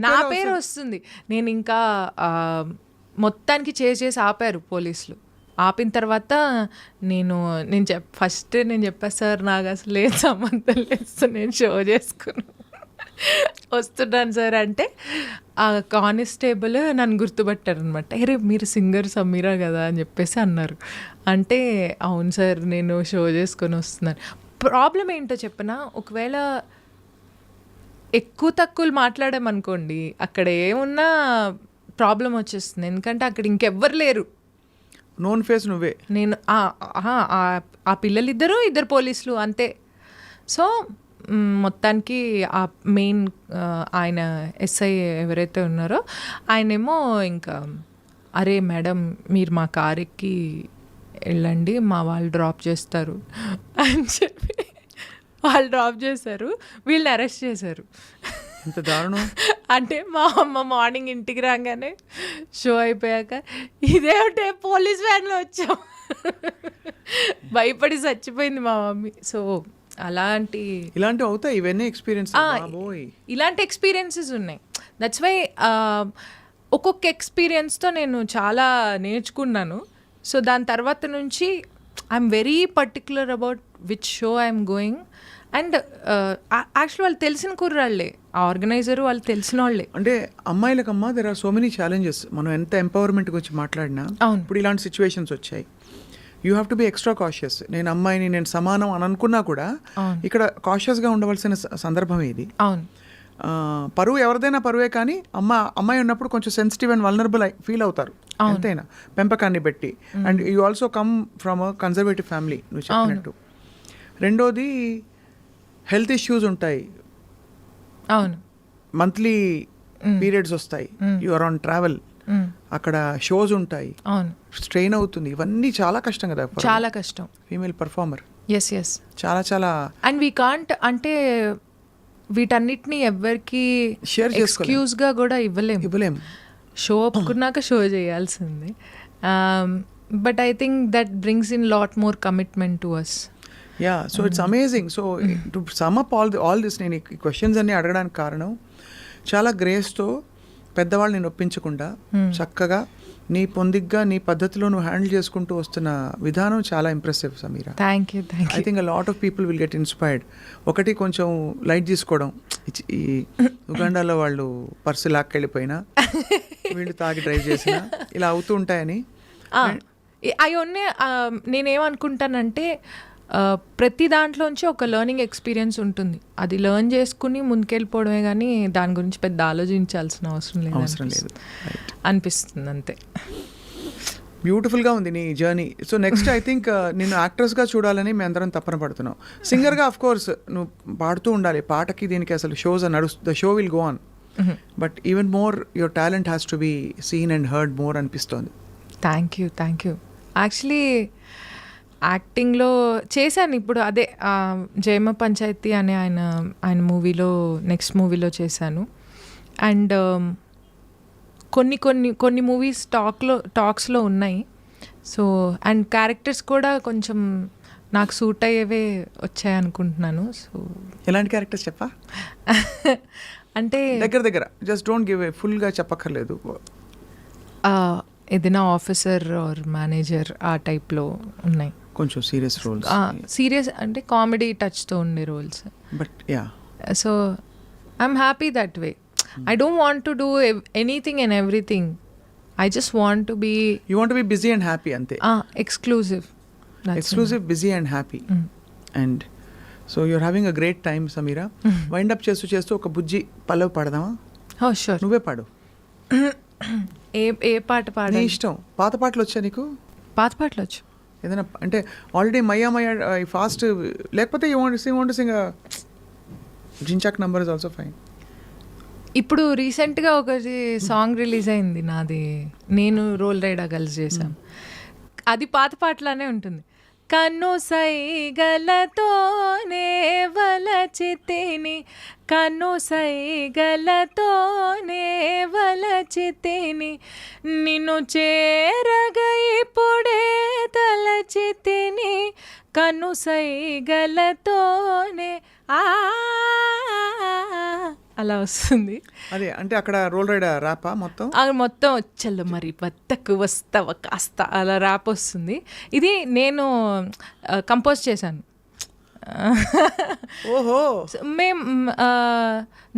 S1: నా పేరు వస్తుంది. నేను ఇంకా మొత్తానికి చేసి ఆపారు పోలీసులు. ఆపిన తర్వాత నేను ఫస్ట్ చెప్పాను సార్ నాకు అసలు ఏం సంబంధం లేదు, నేను షో చేసుకున్నాను వస్తున్నాను సార్ అంటే ఆ కానిస్టేబుల్ నన్ను గుర్తుపట్టారు అనమాట. అరే మీరు సింగర్ సమీరా కదా అని చెప్పేసి అన్నారు. అంటే అవును సార్ నేను షో చేసుకొని వస్తున్నాను. ప్రాబ్లం ఏంటో చెప్పనా, ఒకవేళ ఎక్కువ తక్కువలు మాట్లాడామనుకోండి అక్కడ ఏమున్నా ప్రాబ్లం వచ్చేస్తుంది. ఎందుకంటే అక్కడ ఇంకెవ్వరు లేరు,
S2: నోన్ ఫేస్ నువ్వే.
S1: నేను ఆ పిల్లలిద్దరూ ఇద్దరు పోలీసులు అంతే. సో మొత్తానికి ఆ మెయిన్ ఆయన ఎస్ఐ ఎవరైతే ఉన్నారో ఆయనేమో ఇంకా అరే మేడం మీరు మా కార్ ఎక్కి వెళ్ళండి మా వాళ్ళు డ్రాప్ చేస్తారు అని చెప్పి వాళ్ళు డ్రాప్ చేశారు, వీళ్ళని అరెస్ట్ చేశారు.
S2: ఇంత దారుణం.
S1: అంటే మా అమ్మ మార్నింగ్ ఇంటికి రాగానే షో అయిపోయాక ఇదేమిటే పోలీస్ వ్యాన్లో వచ్చాం భయపడి చచ్చిపోయింది మా మమ్మీ. సో ఇలాంటివి
S2: అవుతాయి ఇవన్నీ ఎక్స్పీరియన్స్.
S1: ఇలాంటి ఎక్స్పీరియన్సెస్ ఉన్నాయి. దట్స్ వై ఒక్కొక్క ఎక్స్పీరియన్స్తో నేను చాలా నేర్చుకున్నాను. సో దాని తర్వాత నుంచి I'm very particular about which show I'm going. And actual వాళ్ళు తెలిసిన కుర్రాళ్ళే, ఆ ఆర్గనైజరు వాళ్ళు తెలిసిన వాళ్ళే.
S2: అంటే అమ్మాయిలకమ్మా there are so many challenges. మనం ఎంత ఎంపవర్మెంట్ గురించి మాట్లాడినా ఇప్పుడు ఇలాంటి సిచ్యువేషన్స్ వచ్చాయి. You have to be extra cautious. నేను అమ్మాయిని నేను సమానం అని అనుకున్నా కూడా ఇక్కడ కాషియస్గా ఉండవలసిన సందర్భం ఇది.
S1: అవును,
S2: పరువు ఎవరిదైనా పరువే, కానీ అమ్మాయి ఉన్నప్పుడు కొంచెం సెన్సిటివ్ అండ్ వల్నరబుల్ ఫీల్ అవుతారు ఎంతైనా పెంపకాన్ని బట్టి. And you also come from a conservative family నువ్వు చెప్పినట్టు. రెండోది హెల్త్ ఇష్యూస్ ఉంటాయి,
S1: అవును,
S2: మంత్లీ పీరియడ్స్ వస్తాయి, యు ఆర్ ఆన్ ట్రావెల్, అక్కడ షోస్ ఉంటాయి,
S1: అవును,
S2: స్ట్రెయిన్ అవుతుంది. ఇవన్నీ చాలా కష్టం కదా,
S1: చాలా కష్టం
S2: ఫీమేల్ పర్ఫార్మర్.
S1: ఎస్
S2: చాలా చాలా.
S1: అండ్ వీ కాంట్ అంటే వీటన్నిటిని ఎవరికి ఎక్స్క్యూజ్గా కూడా ఇవ్వలేము. షో ఒప్పుకున్నాక షో చేయాల్సింది. But I think that brings in lot more commitment to us.
S2: Yeah, so it's amazing. So to sum up all this, నేను ఈ క్వశ్చన్స్ అన్ని అడగడానికి కారణం చాలా గ్రేస్తో పెద్దవాళ్ళు నేను ఒప్పించకుండా చక్కగా నీ పొందిగ్గా నీ పద్ధతిలో నువ్వు హ్యాండిల్ చేసుకుంటూ వస్తున్న విధానం చాలా impressive Sameera.
S1: Thank you.
S2: I think a lot of people will get inspired. ఒకటి కొంచెం లైట్ తీసుకోవడం, ఈ ఉగాండాలో వాళ్ళు పర్సు లాక్కెళ్ళిపోయినా వీళ్ళు తాగి డ్రైవ్ చేసినా ఇలా అవుతూ ఉంటాయని.
S1: అవన్నీ నేనేమనుకుంటానంటే ప్రతి దాంట్లోంచి ఒక లెర్నింగ్ ఎక్స్పీరియన్స్ ఉంటుంది. అది లెర్న్ చేసుకుని ముందుకెళ్ళిపోవడమే కానీ దాని గురించి పెద్ద ఆలోచించాల్సిన అవసరం లేదు అనిపిస్తుంది అంతే.
S2: బ్యూటిఫుల్గా ఉంది నీ journey. So next I think నేను యాక్ట్రెస్గా చూడాలని మేము అందరం తప్పన పడుతున్నాం. సింగర్గా ఆఫ్ కోర్స్ నువ్వు పాడుతూ ఉండాలి, పాటకి దీనికి అసలు shows the show will go on. But even more your talent has to be seen and heard more అనిపిస్తోంది.
S1: Thank you. యాక్చువల్లీ యాక్టింగ్లో చేశాను ఇప్పుడు, అదే జయమ పంచాయతీ అనే ఆయన మూవీలో నెక్స్ట్ మూవీలో చేశాను. అండ్ కొన్ని మూవీస్ టాక్స్లో ఉన్నాయి. సో అండ్ క్యారెక్టర్స్ కూడా కొంచెం నాకు సూట్ అయ్యేవే వచ్చాయి అనుకుంటున్నాను. సో
S2: ఎలాంటి క్యారెక్టర్స్ చెప్పా?
S1: అంటే
S2: దగ్గర జస్ట్ డోంట్ గివ్ ఫుల్గా చెప్పక్కర్లేదు.
S1: ఏదైనా ఆఫీసర్ ఆర్ మేనేజర్ ఆ టైప్లో ఉన్నాయి.
S2: కొంచెం సీరియస్ రోల్స్,
S1: సీరియస్ అంటే కామెడీ టచ్తో ఉండే roles.
S2: But yeah,
S1: so I'm happy that way. I don't want to do anything and everything. I just want to be...
S2: You want to be busy and happy ante.
S1: Exclusive.
S2: Exclusive, busy and happy. And so you're having a great time Sameera. Wind up చేస్తూ చేస్తూ ఒక బుజ్జి పల్లవి పాడదామా?
S1: Sure.
S2: నువ్వే పాడు.
S1: ఏ పాట
S2: నీ
S1: పాడాలి?
S2: ఇష్టం. పాత పాటలు వచ్చా నీకు?
S1: పాత పాటలు వచ్చు.
S2: ఏదైనా అంటే ఆల్రెడీ మయ్యా మయ్యా ఫాస్ట్, లేకపోతే యూ వాంట్ టు సింగ్ జించాక్ నంబర్ ఇస్ ఆల్సో ఫైన్.
S1: ఇప్పుడు రీసెంట్గా ఒకటి సాంగ్ రిలీజ్ అయింది నాది, నేను రోల్ రైడా కలిసి చేశాం. అది పాత పాటలానే ఉంటుంది. కన్ను సైగలతోనే వలచితిని, కన్ను సైగలతోనే వలచితిని, నిన్ను చేరగా ఇప్పుడే తలచితిని, కన్ను సైగలతోనే అలా వస్తుంది.
S2: అదే అంటే అక్కడ రోల్ రైడ్ ర్యాపా మొత్తం?
S1: అది మొత్తం వచ్చల్లో మరి వద్దకు వస్తావ కాస్త అలా ర్యాప్ వస్తుంది. ఇది నేను కంపోజ్ చేశాను.
S2: ఓహో.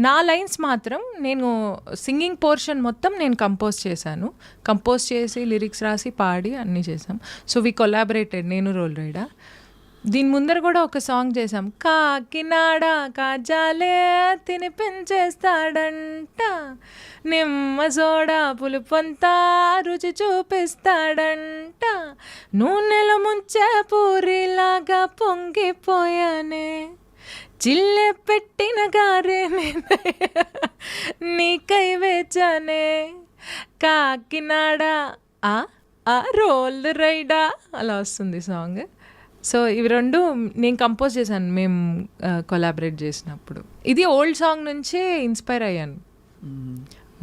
S1: నా లైన్స్ మాత్రం నేను సింగింగ్ పోర్షన్ మొత్తం నేను కంపోజ్ చేశాను. కంపోజ్ చేసి లిరిక్స్ రాసి పాడి అన్నీ చేసాం. సో వి కొలాబరేటెడ్, నేను రోల్ రైడా. దీని ముందర కూడా ఒక సాంగ్ చేసాం. కాకినాడ కాజాలే తినిపించేస్తాడంట, నిమ్మ సోడా పులుపంతా రుచి చూపిస్తాడంట, నూనెలో ముంచే పూరిలాగా పొంగిపోయానే, చిల్లె పెట్టిన గారే నీకై వేచానే, కాకినాడ రోల్ రైడా అలా వస్తుంది సాంగ్. సో ఇవి రెండు నేను కంపోజ్ చేశాను మేము కొలాబరేట్ చేసినప్పుడు. ఇది ఓల్డ్ సాంగ్ నుంచే ఇన్స్పైర్ అయ్యాను.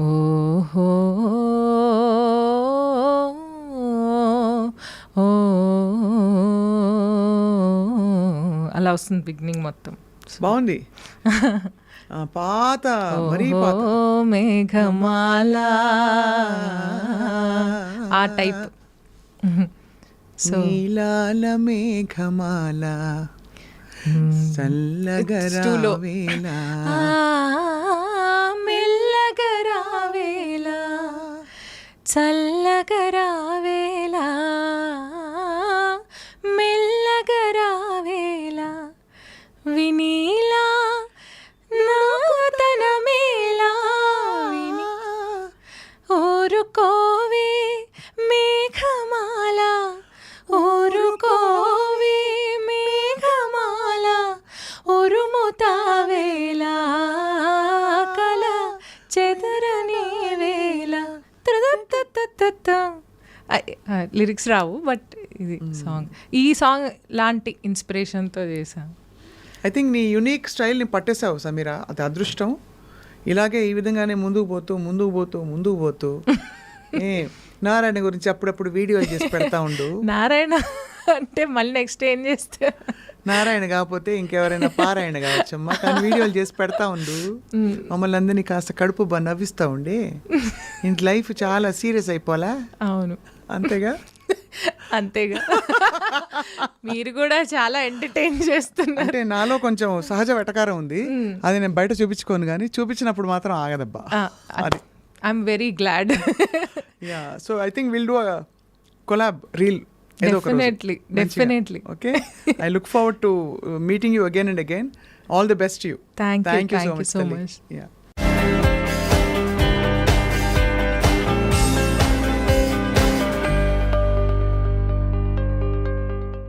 S1: ఓహో అలా వస్తుంది బిగినింగ్ మొత్తం.
S2: బాగుంది. పాత మరీ పాత
S1: మేఘమాల ఆ టైప్.
S2: నీలాల మేఘమాల చల్లగరావేలా
S1: మెల్లగరావేలా చల్లగరావేలా మెల్లగరావేలా వినీలా నాతనమేలా విని ఊరుకోవే మేఘమాల ఊరుకోవే మేఘమాల ఉరుముతావేలా కల చెదరని వేళ. లిరిక్స్ రావు బట్ ఇది సాంగ్, ఈ సాంగ్ లాంటి ఇన్స్పిరేషన్తో చేశాను.
S2: ఐ థింక్ నీ యూనిక్ స్టైల్ని పట్టేసావు సమీరా, అది అదృష్టం. ఇలాగే ఈ విధంగానే ముందుకు పోతూ నారాయణ గురించి అప్పుడప్పుడు వీడియోలు చేసి పెడతా ఉండు.
S1: నారాయణ అంటే మళ్ళీ నెక్స్ట్ ఏం చేస్తే
S2: నారాయణ కాకపోతే ఇంకెవరైనా పారాయణ కావచ్చమ్మా, కానీ వీడియోలు చేసి పెడతా ఉండు. మమ్మల్ని అందరినీ కాస్త కడుపు నవ్విస్తూ ఉండి. ఇంటి లైఫ్ చాలా సీరియస్ అయిపోలా.
S1: అవును
S2: అంతేగా
S1: అంతేగా. మీరు కూడా చాలా ఎంటర్టైన్ చేస్తున్నారు.
S2: అంటే నాలో కొంచెం సహజ వెటకారం ఉంది, అది నేను బయట చూపించుకోను, కానీ చూపించినప్పుడు మాత్రం ఆగదబ్బా. అది
S1: I'm very glad.
S2: Yeah, so I think will do a collab reel.
S1: Definitely.
S2: Okay. I look forward to meeting you again and again. All the best to you.
S1: Thank you so much.
S2: Yeah.